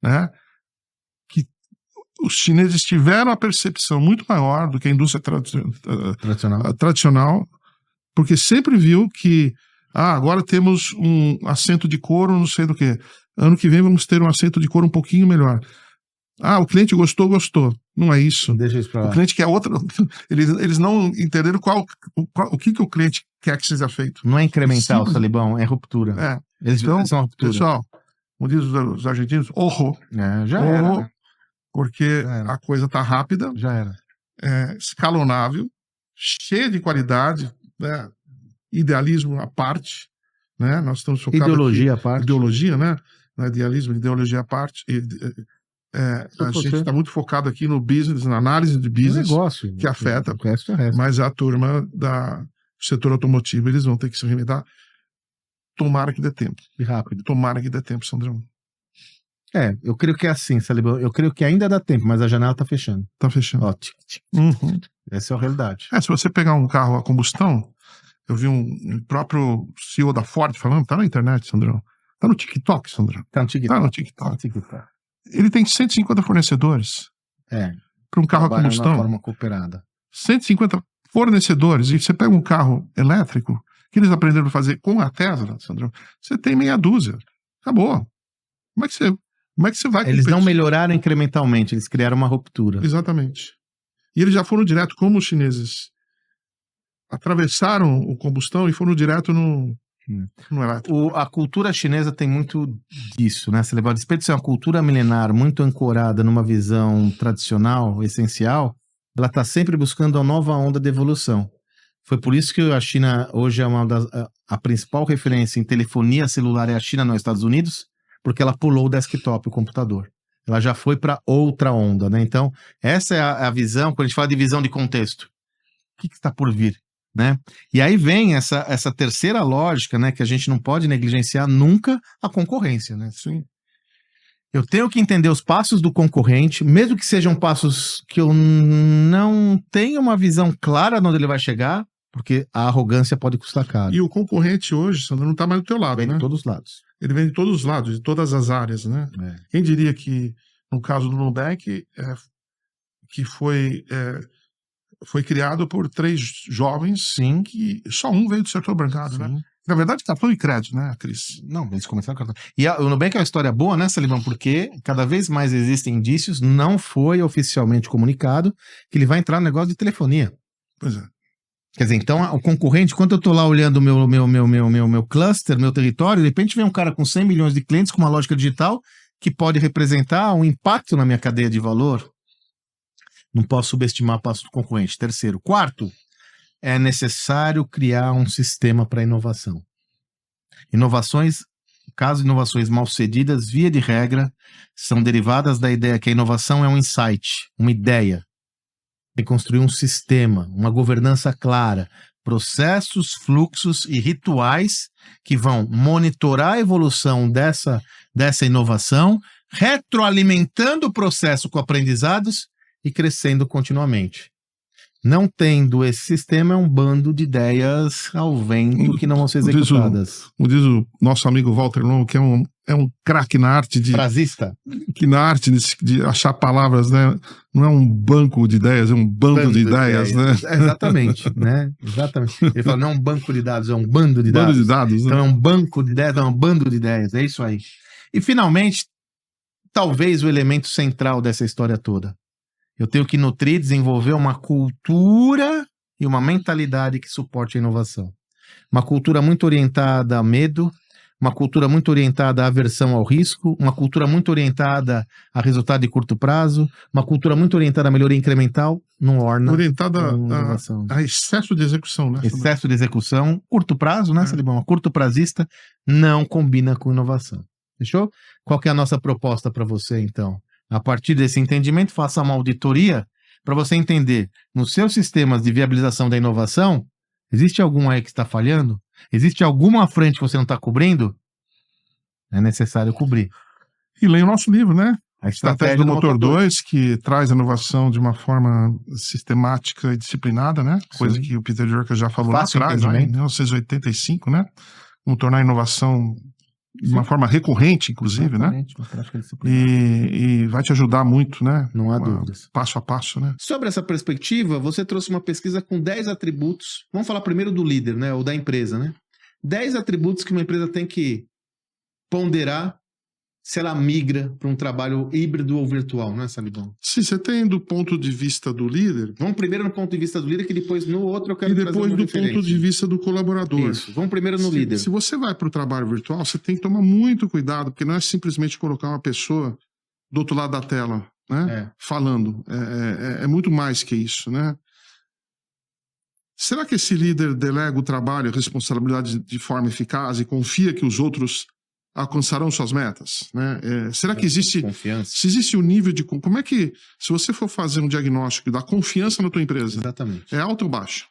né, que os chineses tiveram a percepção muito maior do que a indústria tradicional, porque sempre viu que agora temos um assento de couro, não sei do que. Ano que vem vamos ter um assento de couro um pouquinho melhor. O cliente gostou. Não é isso. Deixa isso pra lá. O cliente quer outra. Eles não entenderam o que o cliente quer que seja feito. Não é incremental, Salibão, é ruptura. Eles são ruptura. Pessoal, como diz os argentinos, já era. Né? Porque a coisa tá rápida. Já era. Escalonável, cheia de qualidade, né? Idealismo à parte, né? Nós estamos focados ideologia à parte. Ideologia, né? Não é idealismo, ideologia à parte. A gente está muito focado aqui no business, na análise de business, negócio, que afeta. O resto. Mas a turma do setor automotivo, eles vão ter que se reinventar. Tomara que dê tempo. E rápido. Tomara que dê tempo, Sandrão. Eu creio que é assim, Salibão. Eu creio que ainda dá tempo, mas a janela tá fechando. Tá fechando. Ó, essa é a realidade. Se você pegar um carro a combustão, eu vi um próprio CEO da Ford falando, tá na internet, Sandrão. Tá no TikTok, Sandrão. Tá no TikTok. Ele tem 150 fornecedores. Para um carro a combustão. De forma cooperada. 150 fornecedores. E você pega um carro elétrico, que eles aprenderam a fazer com a Tesla, Sandrão, você tem meia dúzia. Acabou. Como é que você vai Eles não melhoraram incrementalmente, eles criaram uma ruptura. Exatamente. E eles já foram direto, como os chineses atravessaram o combustão e foram direto no elétrico. A cultura chinesa tem muito disso, né? Você leva a despeito de ser uma cultura milenar muito ancorada numa visão tradicional, essencial, ela está sempre buscando a nova onda de evolução. Foi por isso que a China hoje é a principal referência em telefonia celular é a China, não é os Estados Unidos, porque ela pulou o desktop, o computador. Ela já foi para outra onda, né? Então, essa é a visão, quando a gente fala de visão de contexto. O que está por vir? Né? E aí vem essa terceira lógica, né, que a gente não pode negligenciar nunca a concorrência, né? Sim. Eu tenho que entender os passos do concorrente, mesmo que sejam passos que eu não tenha uma visão clara de onde ele vai chegar, porque a arrogância pode custar caro. E o concorrente hoje, Sandro, não está mais do teu lado, vem né? de todos os lados. Ele vem de todos os lados, de todas as áreas, né? Quem diria que, no caso do Nubank, que foi criado por 3 jovens, sim, que só um veio do setor bancário, né? Na verdade, cartão e crédito, né, Cris? Não, eles começaram cartão. E o Nubank é uma história boa, né, Salibão? Porque cada vez mais existem indícios, não foi oficialmente comunicado, que ele vai entrar no negócio de telefonia. Pois é. Quer dizer, então, o concorrente, quando eu tô lá olhando o meu cluster, meu território, de repente vem um cara com 100 milhões de clientes, com uma lógica digital, que pode representar um impacto na minha cadeia de valor. Não posso subestimar o passo do concorrente. Terceiro. Quarto, é necessário criar um sistema para inovação. Inovações mal sucedidas, via de regra, são derivadas da ideia que a inovação é um insight, uma ideia. Tem que construir um sistema, uma governança clara, processos, fluxos e rituais que vão monitorar a evolução dessa inovação, retroalimentando o processo com aprendizados e crescendo continuamente. Não tendo esse sistema, é um bando de ideias ao vento que não vão ser executadas. Como diz o nosso amigo Walter Longo, que é um craque na arte Frasista. de achar palavras, né? Não é um banco de ideias, é um bando de ideias, né? Exatamente, né? Exatamente. Ele fala, não é um banco de dados, é um bando de dados. Bando de dados, né? Então é um banco de ideias, é um bando de ideias, é isso aí. E finalmente, talvez o elemento central dessa história toda. Eu tenho que nutrir, desenvolver uma cultura e uma mentalidade que suporte a inovação. Uma cultura muito orientada a medo, uma cultura muito orientada à aversão ao risco, uma cultura muito orientada a resultado de curto prazo, uma cultura muito orientada a melhoria incremental, não orna. Orientada a excesso de execução, né? Excesso de execução, curto prazo, né, Salibão? Uma curto prazista não combina com inovação. Fechou? Qual que é a nossa proposta para você, então? A partir desse entendimento, faça uma auditoria para você entender, nos seus sistemas de viabilização da inovação, existe algum aí que está falhando? Existe alguma frente que você não está cobrindo? É necessário cobrir. E leia o nosso livro, né? A Estratégia do Motor 2, que traz a inovação de uma forma sistemática e disciplinada, né? Coisa que o Peter Drucker já falou lá atrás, né? Em 1985, né? Como tornar a inovação de uma forma recorrente, inclusive, né? E vai te ajudar muito, né? Não há dúvidas. Passo a passo, né? Sobre essa perspectiva, você trouxe uma pesquisa com 10 atributos. Vamos falar primeiro do líder, né? Ou da empresa, né? 10 atributos que uma empresa tem que ponderar se ela migra para um trabalho híbrido ou virtual, né, Salibão? Se você tem do ponto de vista do líder... Vamos primeiro no ponto de vista do líder, que depois no outro eu quero trazer uma referência. E depois do ponto de vista do colaborador. Isso, vamos primeiro no líder. Se você vai para o trabalho virtual, você tem que tomar muito cuidado, porque não é simplesmente colocar uma pessoa do outro lado da tela, né? Falando. É muito mais que isso, né? Será que esse líder delega o trabalho, a responsabilidade de forma eficaz e confia que os outros alcançarão suas metas, né? Será que existe confiança? Se existe um nível de... Como é que, se você for fazer um diagnóstico da confiança na tua empresa, exatamente, é alta ou baixa?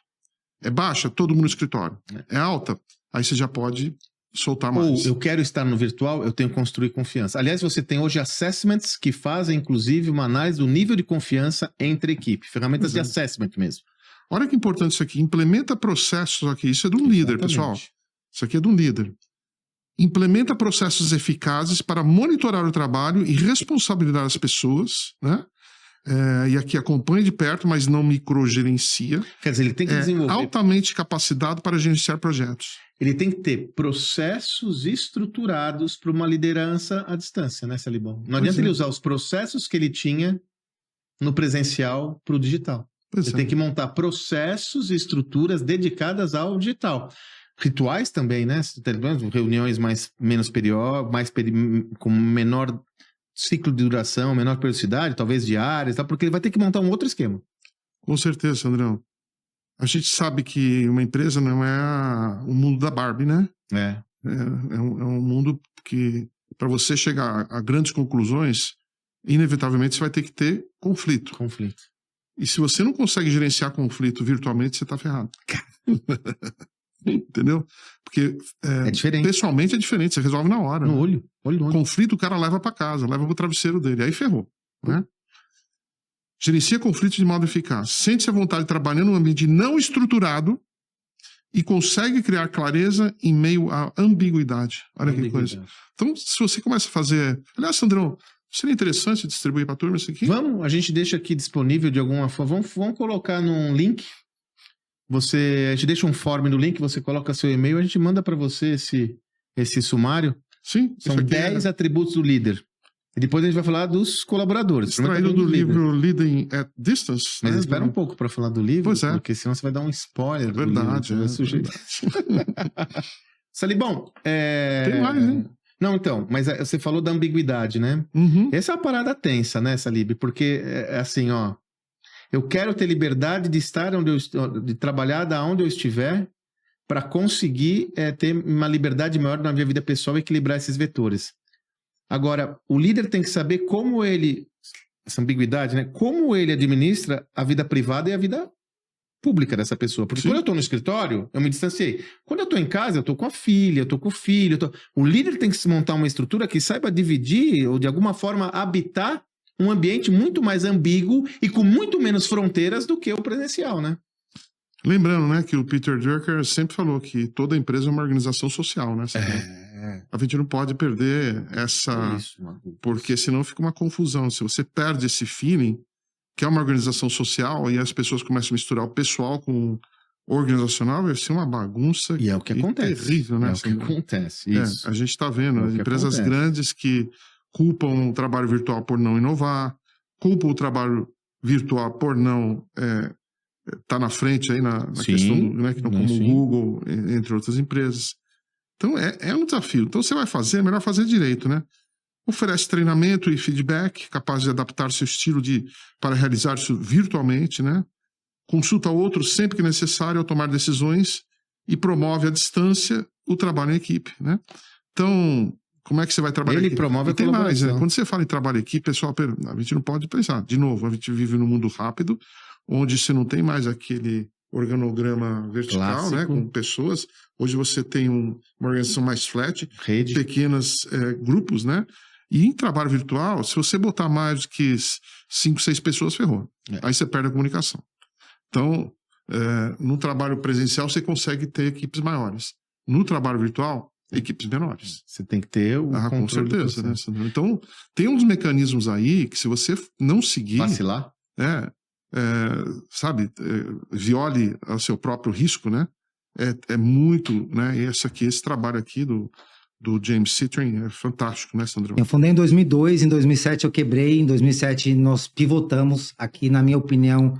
É baixa, todo mundo no escritório. É alta, aí você já pode soltar mais. Ou eu quero estar no virtual, eu tenho que construir confiança. Aliás, você tem hoje assessments que fazem, inclusive, uma análise do nível de confiança entre equipe. Ferramentas de assessment mesmo. Olha que importante isso aqui. Implementa processos aqui. Isso é de um líder, pessoal. Isso aqui é de um líder. Implementa processos eficazes para monitorar o trabalho e responsabilizar as pessoas, né? E aqui acompanha de perto, mas não microgerencia. Quer dizer, ele tem que desenvolver... altamente capacitado para gerenciar projetos. Ele tem que ter processos estruturados para uma liderança à distância, né, Salibão? Não adianta ele usar os processos que ele tinha no presencial para o digital. Ele tem que montar processos e estruturas dedicadas ao digital. Rituais também, né? Reuniões menos com menor ciclo de duração, menor periodicidade, talvez diárias, porque ele vai ter que montar um outro esquema. Com certeza, Sandrão. A gente sabe que uma empresa não é o mundo da Barbie, né? É um mundo que, para você chegar a grandes conclusões, inevitavelmente você vai ter que ter conflito. E se você não consegue gerenciar conflito virtualmente, você está ferrado. Entendeu? Porque é diferente. Pessoalmente é diferente, você resolve na hora. No olho. Conflito o cara leva para casa, leva pro travesseiro dele, aí ferrou, né? Gerencia conflitos de modo eficaz. Sente-se à vontade trabalhando num ambiente não estruturado e consegue criar clareza em meio à ambiguidade. Olha que coisa. Então, se você começa a fazer... Aliás, Sandrão, seria interessante distribuir para a turma isso aqui? Vamos, a gente deixa aqui disponível de alguma forma. Vamos colocar num link. A gente deixa um form no link, você coloca seu e-mail, a gente manda para você esse sumário. Sim. São 10 atributos do líder. E depois a gente vai falar dos colaboradores. Extraído do livro Leading at Distance. Mas espera um pouco para falar do livro, porque senão você vai dar um spoiler. Verdade. Salibão, tem mais, hein? Não, então, mas você falou da ambiguidade, né? Essa é uma parada tensa, né, Salib? Porque é assim, ó. Eu quero ter liberdade de estar de trabalhar da onde eu estiver para conseguir ter uma liberdade maior na minha vida pessoal e equilibrar esses vetores. Agora, o líder tem que saber como essa ambiguidade, né? Como ele administra a vida privada e a vida pública dessa pessoa. Porque quando eu estou no escritório, eu me distanciei. Quando eu estou em casa, eu estou com a filha, eu estou com o filho. O líder tem que se montar uma estrutura que saiba dividir ou de alguma forma habitar um ambiente muito mais ambíguo e com muito menos fronteiras do que o presencial, né? Lembrando, né, que o Peter Drucker sempre falou que toda empresa é uma organização social, né? A gente não pode perder essa... Porque senão fica uma confusão. Se você perde esse feeling, que é uma organização social, e as pessoas começam a misturar o pessoal com o organizacional, vai ser uma bagunça. E é o que acontece. Terrível, né? É o que acontece, isso. A gente está vendo empresas acontece. grandes que culpam o trabalho virtual por não inovar, culpam o trabalho virtual por não tá na frente aí na questão do, né, que não como o Google, entre outras empresas. Então é um desafio. Então você vai fazer, é melhor fazer direito, né? Oferece treinamento e feedback, capaz de adaptar seu estilo para realizar isso virtualmente, né? Consulta outros sempre que necessário ao tomar decisões e promove à distância o trabalho em equipe, né? Então, como é que você vai trabalhar em equipe? Ele promove a colaboração. Mais, né? Quando você fala em trabalho em equipe, pessoal, a gente não pode pensar. De novo, a gente vive num mundo rápido, onde você não tem mais aquele organograma vertical, clássico, né, com pessoas. Hoje você tem uma organização mais flat, rede, pequenos grupos, né? E em trabalho virtual, se você botar mais do que 5, 6 pessoas, ferrou. Aí você perde a comunicação. Então, no trabalho presencial, você consegue ter equipes maiores. No trabalho virtual, equipes menores. Você tem que ter o controle. Com certeza, né? Então, tem uns mecanismos aí que se você não seguir... Vacilar? Viole ao seu próprio risco, né? É muito, né? Esse trabalho aqui do James Citrin é fantástico, né, Sandrão? Eu fundei em 2002, em 2007 eu quebrei, em 2007 nós pivotamos. Aqui, na minha opinião,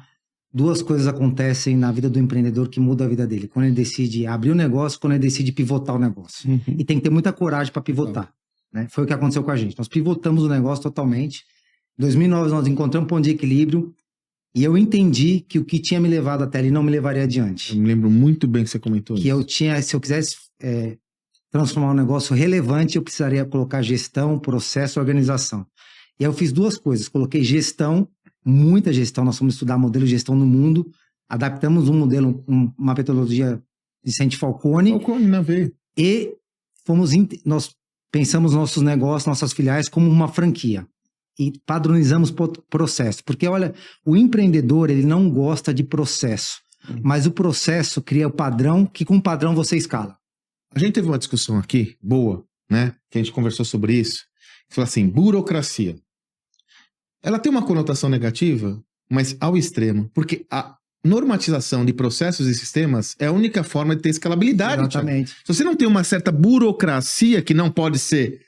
2 coisas acontecem na vida do empreendedor que mudam a vida dele. Quando ele decide abrir o negócio, quando ele decide pivotar o negócio. E tem que ter muita coragem para pivotar, né? Foi o que aconteceu com a gente. Nós pivotamos o negócio totalmente. Em 2009 nós encontramos um ponto de equilíbrio. E eu entendi que o que tinha me levado até ali não me levaria adiante. Eu me lembro muito bem que você comentou isso. Se eu quisesse transformar um negócio relevante, eu precisaria colocar gestão, processo e organização. E aí eu fiz 2 coisas. Coloquei gestão, muita gestão. Nós fomos estudar modelo de gestão no mundo. Adaptamos um modelo, uma metodologia de Vicente Falcone. Falcone, na veia. E nós pensamos nossos negócios, nossas filiais como uma franquia. E padronizamos processo. Porque, olha, o empreendedor, ele não gosta de processo. Mas o processo cria o padrão, que com o padrão você escala. A gente teve uma discussão aqui, boa, né? Que a gente conversou sobre isso. Falou assim, burocracia. Ela tem uma conotação negativa, mas ao extremo. Porque a normatização de processos e sistemas é a única forma de ter escalabilidade. Exatamente. Se você não tem uma certa burocracia que não pode ser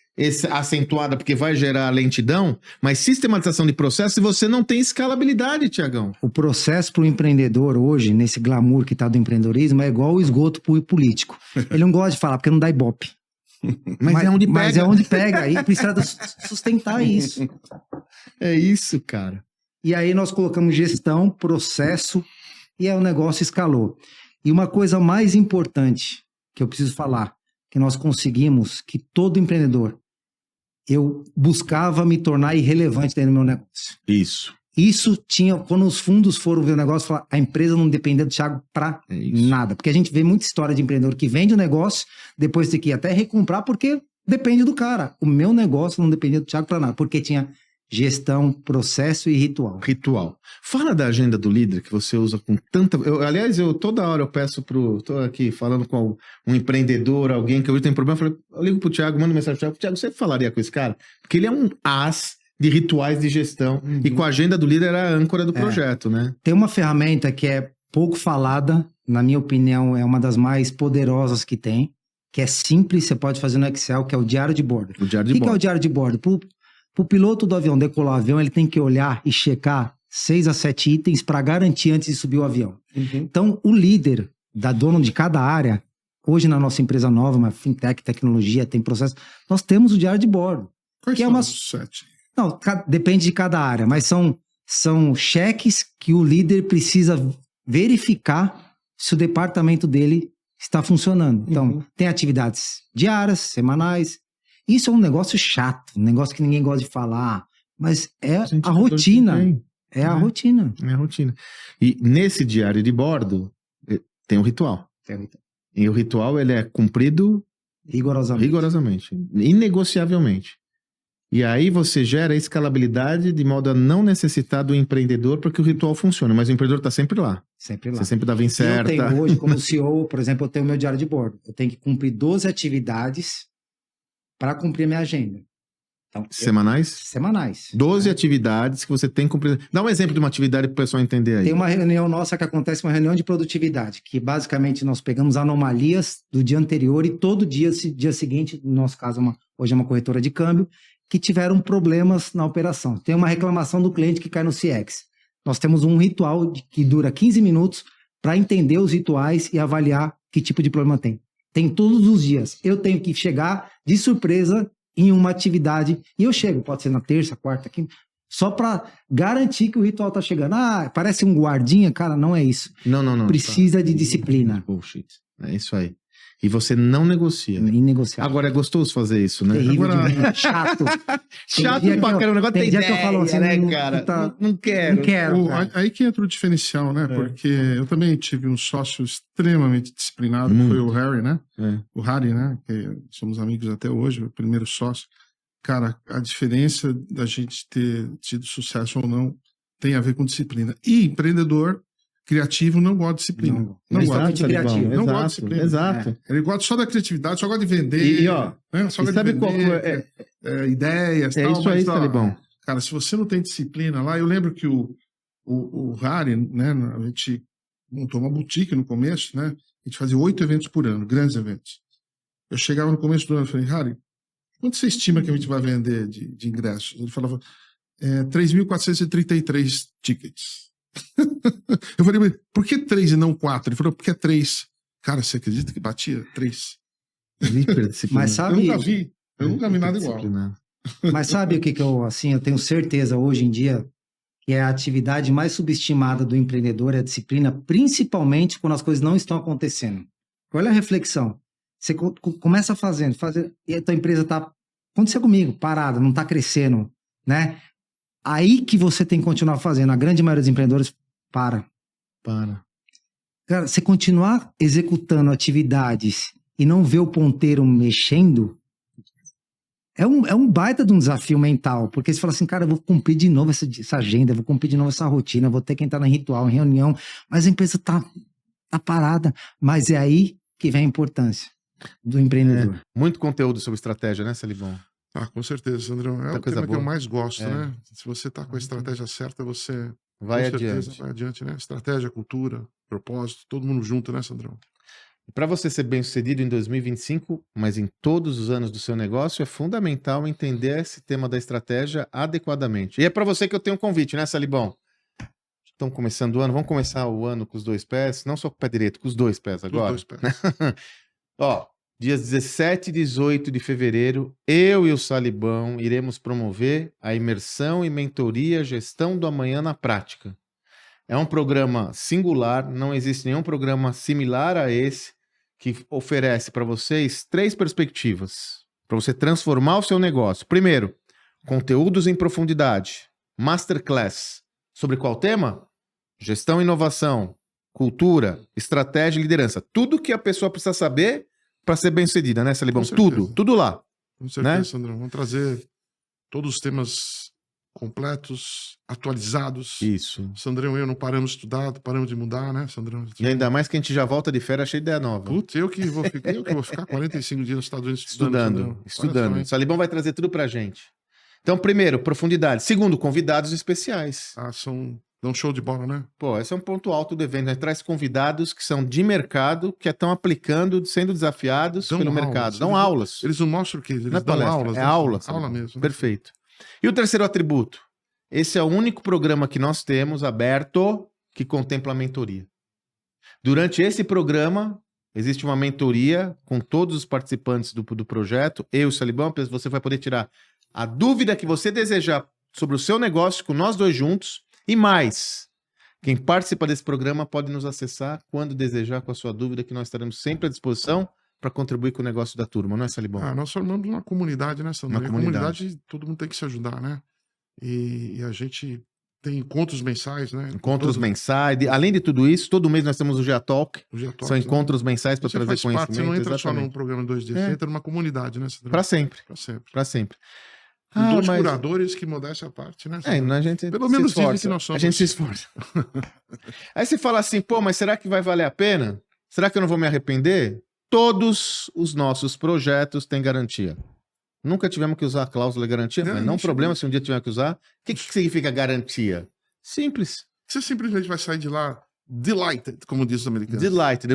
acentuada porque vai gerar lentidão, mas sistematização de processos, você não tem escalabilidade, Tiagão. O processo para o empreendedor hoje, nesse glamour que está do empreendedorismo, é igual o esgoto para o político. Ele não gosta de falar porque não dá ibope. Mas é onde pega. Mas é onde pega, e precisa sustentar isso. É isso, cara. E aí nós colocamos gestão, processo, e aí o negócio escalou. E uma coisa mais importante que eu preciso falar, que nós conseguimos que todo empreendedor, eu buscava me tornar irrelevante dentro do meu negócio. Isso tinha, quando os fundos foram ver o negócio, falaram, a empresa não dependia do Thiago para nada. Porque a gente vê muita história de empreendedor que vende o negócio, depois tem que ir até recomprar, porque depende do cara. O meu negócio não dependia do Thiago para nada, porque tinha gestão, processo e ritual. Fala da agenda do líder que você usa com tanta... Aliás, toda hora eu peço tô aqui falando com um empreendedor, alguém que eu tem problema, eu ligo pro Thiago, mando mensagem pro Thiago, Thiago, você falaria com esse cara? Porque ele é um as de rituais de gestão e com a agenda do líder era a âncora do projeto, né? Tem uma ferramenta que é pouco falada, na minha opinião, é uma das mais poderosas que tem, que é simples, você pode fazer no Excel, que é o diário de bordo. O que é o diário de bordo? Pro piloto do avião decolar o avião, ele tem que olhar e checar 6 a 7 itens para garantir antes de subir o avião. Então, o líder, dono de cada área, hoje na nossa empresa nova, uma fintech, tecnologia, tem processo, nós temos o diário de bordo. Quais são os 7? Não, depende de cada área, mas são cheques que o líder precisa verificar se o departamento dele está funcionando. Então, tem atividades diárias, semanais. Isso é um negócio chato, um negócio que ninguém gosta de falar, mas é a rotina. É a rotina. É a rotina. E nesse diário de bordo, tem um ritual. E o ritual, ele é cumprido rigorosamente, inegociavelmente. E aí você gera escalabilidade de modo a não necessitar do empreendedor para que o ritual funcione. Mas o empreendedor está sempre lá. Sempre lá. Você sempre dava incerta. Eu tenho hoje, como CEO, por exemplo, eu tenho meu diário de bordo. Eu tenho que cumprir 12 atividades para cumprir minha agenda. Então, Semanais? Semanais. 12 atividades que você tem que cumprir. Dá um exemplo de uma atividade para o pessoal entender aí. Tem uma reunião nossa que acontece, uma reunião de produtividade, que basicamente nós pegamos anomalias do dia anterior e todo dia seguinte, no nosso caso, hoje é uma corretora de câmbio, que tiveram problemas na operação. Tem uma reclamação do cliente que cai no CX. Nós temos um ritual que dura 15 minutos para entender os rituais e avaliar que tipo de problema tem. Tem todos os dias. Eu tenho que chegar de surpresa em uma atividade, e eu chego, pode ser na terça, quarta, quinta, só para garantir que o ritual tá chegando. Ah, parece um guardinha, cara, não é isso. Não. Precisa de disciplina. Bullshit. É isso aí. E você não negocia. Inegociável. Agora é gostoso fazer isso, né? Terrível, Agora... chato. Chato pra caramba. O negócio tem dia ideia, que eu falo assim, né, cara? Não quero. Não quero. cara. Aí que entra o diferencial, né? Porque eu também tive um sócio extremamente disciplinado, que foi o Harry, né? O Harry, né? Que somos amigos até hoje, o primeiro sócio. Cara, a diferença da gente ter tido sucesso ou não tem a ver com disciplina. E empreendedor criativo não gosta de disciplina. Não gosta de criativo. Não gosta de disciplina. Exato. Ele gosta só da criatividade, só gosta de vender. E ó, né? Só gosta sabe de qual vender, ideias. É tal, isso aí, mas, Salibão. Cara, se você não tem disciplina lá, eu lembro que o Harry, né, a gente montou uma boutique no começo, né? A gente fazia 8 eventos por ano, grandes eventos. Eu chegava no começo do ano e falei, Harry, quanto você estima que a gente vai vender de ingressos? Ele falava, 3.433 tickets. Eu falei, por que 3 e não 4? Ele falou, porque é 3. Cara, você acredita que batia 3? Mas sabe... Eu nunca vi nada igual. Mas sabe o que eu tenho certeza hoje em dia que é a atividade mais subestimada do empreendedor, é a disciplina, principalmente quando as coisas não estão acontecendo. Olha a reflexão. Você começa fazendo, e a tua empresa está, aconteceu comigo, parada, não está crescendo, né? Aí que você tem que continuar fazendo. A grande maioria dos empreendedores para. Cara, você continuar executando atividades e não ver o ponteiro mexendo, é um baita de um desafio mental, porque você fala assim, cara, eu vou cumprir de novo essa agenda, eu vou cumprir de novo essa rotina, vou ter que entrar no ritual, em reunião, mas a empresa tá parada. Mas é aí que vem a importância do empreendedor. Muito conteúdo sobre estratégia, né, Salibão? Ah, com certeza, Sandrão. É o tema que eu mais gosto, né? Se você tá com a estratégia certa, você vai adiante, né? Estratégia, cultura, propósito, todo mundo junto, né, Sandrão? Para você ser bem-sucedido em 2025, mas em todos os anos do seu negócio, é fundamental entender esse tema da estratégia adequadamente. E é para você que eu tenho um convite, né, Salibão? Estamos começando o ano, vamos começar o ano com os 2 pés, não só com o pé direito, com os 2 pés agora. Com os 2 pés. Ó, dias 17 e 18 de fevereiro, eu e o Salibão iremos promover a imersão e mentoria Gestão do Amanhã na Prática. É um programa singular, não existe nenhum programa similar a esse que oferece para vocês 3 perspectivas para você transformar o seu negócio. Primeiro, conteúdos em profundidade, masterclass. Sobre qual tema? Gestão e inovação, cultura, estratégia e liderança. Tudo que a pessoa precisa saber para ser bem-sucedida, né, Salibão? Tudo lá. Com certeza, né? Sandrão. Vamos trazer todos os temas completos, atualizados. Isso. Sandrão e eu não paramos de estudar, paramos de mudar, né, Sandrão? E ainda mais que a gente já volta de férias cheio de ideia nova. Putz, eu que vou ficar 45 dias nos Estados Unidos estudando. O Salibão vai trazer tudo pra gente. Então, primeiro, profundidade. Segundo, convidados especiais. Dá um show de bola, né? Pô, esse é um ponto alto do evento. Né? Traz convidados que são de mercado, que estão aplicando, sendo desafiados pelo mercado. Dão aulas. Eles não mostram o quê? Eles não é dão palestra, aulas. É né? aula. Aula mesmo. Né? Perfeito. E o terceiro atributo? Esse é o único programa que nós temos aberto que contempla a mentoria. Durante esse programa, existe uma mentoria com todos os participantes do projeto. Eu e o Salibão, você vai poder tirar a dúvida que você desejar sobre o seu negócio com nós dois juntos. E mais, quem participa desse programa pode nos acessar quando desejar com a sua dúvida, que nós estaremos sempre à disposição para contribuir com o negócio da turma, não é, Salibão? Nós formamos uma comunidade, né, Sandro? Uma comunidade, todo mundo tem que se ajudar, né? E a gente tem encontros mensais, né? Encontros mensais. Além de tudo isso, todo mês nós temos o G-Talk. São encontros mensais para trazer conhecimento. Você não entra exatamente. Só num programa 2 dias, você entra numa comunidade, né, Sandro? Para sempre. Para sempre. Para sempre. Dois mas... curadores que modéstia à parte, né? A gente Pelo se menos dizem esforça. que nós somos. A gente se esforça. Aí você fala assim, pô, mas será que vai valer a pena? Será que eu não vou me arrepender? Todos os nossos projetos têm garantia. Nunca tivemos que usar a cláusula de garantia, mas não problema se um dia tiver que usar. O que significa garantia? Simples. Você simplesmente vai sair de lá delighted, como diz os americanos. Delighted.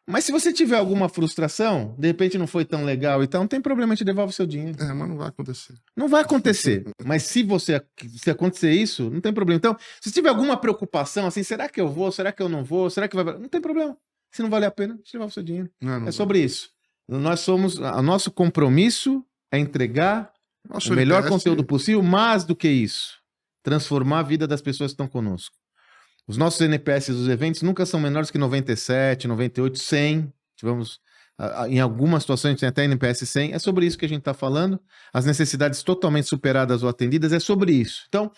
Mas se você tiver alguma frustração, de repente não foi tão legal e tal, não tem problema, te devolve o seu dinheiro. Mas não vai acontecer. Não vai acontecer. Mas se acontecer isso, não tem problema. Então, se tiver alguma preocupação, assim, será que eu vou? Será que eu não vou? Será que vai... Não tem problema. Se não vale a pena, te devolve o seu dinheiro. É sobre isso. O nosso compromisso é entregar o melhor conteúdo possível, mais do que isso, transformar a vida das pessoas que estão conosco. Os nossos NPS dos eventos nunca são menores que 97, 98, 100. Tivemos, em algumas situações, tem até NPS 100. É sobre isso que a gente está falando. As necessidades totalmente superadas ou atendidas, é sobre isso. Então,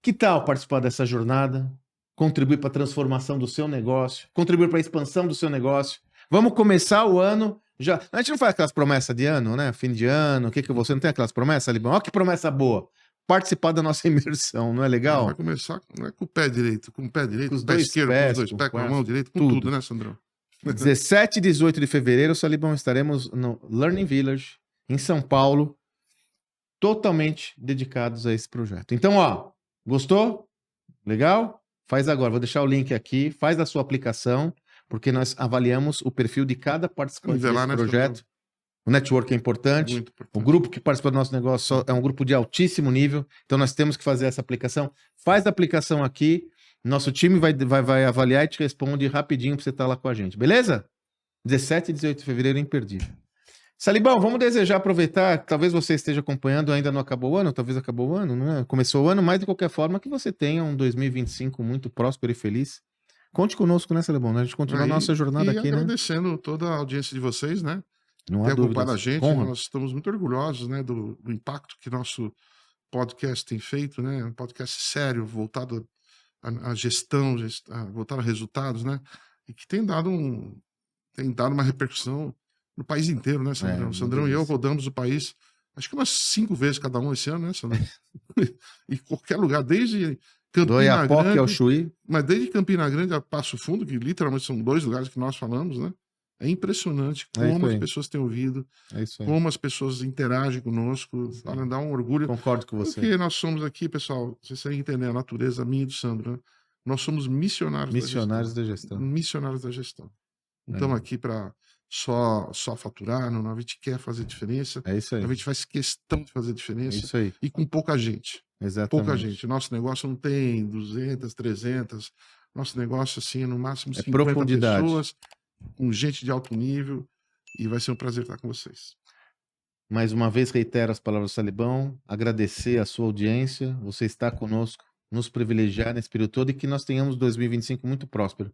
que tal participar dessa jornada? Contribuir para a transformação do seu negócio, contribuir para a expansão do seu negócio. Vamos começar o ano já. A gente não faz aquelas promessas de ano, né? Fim de ano, o que você não tem aquelas promessas, Libão? Olha que promessa boa. Participar da nossa imersão, não é legal? Vai começar com o pé direito, com o pé os pé dois esquerdo, pés, com os dois pés, com a mão direita, com tudo, né, Sandrão? 17 e 18 de fevereiro, Salibão, estaremos no Learning Village, em São Paulo, totalmente dedicados a esse projeto. Então, ó, gostou? Legal? Faz agora, vou deixar o link aqui, faz a sua aplicação, porque nós avaliamos o perfil de cada participante desse projeto. O network é importante. Muito importante. O grupo que participa do nosso negócio é um grupo de altíssimo nível, então nós temos que fazer essa aplicação. Faz a aplicação aqui, nosso time vai avaliar e te responde rapidinho para você estar lá com a gente, beleza? 17 e 18 de fevereiro, imperdível. Salibão, vamos aproveitar, talvez você esteja acompanhando, ainda não acabou o ano, talvez acabou o ano, não é? Começou o ano, mas de qualquer forma que você tenha um 2025 muito próspero e feliz. Conte conosco, né, Salibão? A gente continua a nossa jornada aqui, né? Agradecendo toda a audiência de vocês, né? Não há ter acompanhado a gente, Honra. nós estamos muito orgulhosos, né, do impacto que nosso podcast tem feito, né? Um podcast sério, voltado à gestão, voltado a resultados, né? E que tem dado uma repercussão no país inteiro, né, Sandrão? Sandrão e eu rodamos o país, acho que umas 5 vezes cada um esse ano, né, Sandrão? Em qualquer lugar, desde Campina Grande, ao Chuí. Mas desde Campina Grande a Passo Fundo, que literalmente são 2 lugares que nós falamos, né? É impressionante como as pessoas têm ouvido, como as pessoas interagem conosco. Olha, dá um orgulho. Concordo com você. Porque nós somos aqui, pessoal, vocês têm que entender a natureza minha e do Sandro, né? Nós somos missionários da gestão. Missionários da gestão. Não estamos aqui para só faturar, não. A gente quer fazer diferença. É isso aí. A gente faz questão de fazer diferença. É isso aí. E com pouca gente. Exatamente. Pouca gente. Nosso negócio não tem 200, 300. Nosso negócio, assim, no máximo 50 pessoas, com gente de alto nível. E vai ser um prazer estar com vocês. Mais uma vez, reitero as palavras do Salibão, agradecer a sua audiência, você está conosco, nos privilegiar nesse período todo e que nós tenhamos 2025 muito próspero.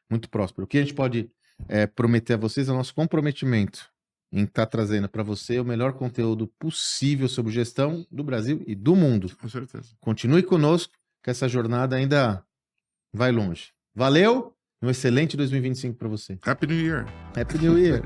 Muito próspero. O que a gente pode prometer a vocês é o nosso comprometimento em estar trazendo para você o melhor conteúdo possível sobre gestão do Brasil e do mundo. Com certeza. Continue conosco, que essa jornada ainda vai longe. Valeu! Um excelente 2025 para você. Happy New Year! Happy New Year!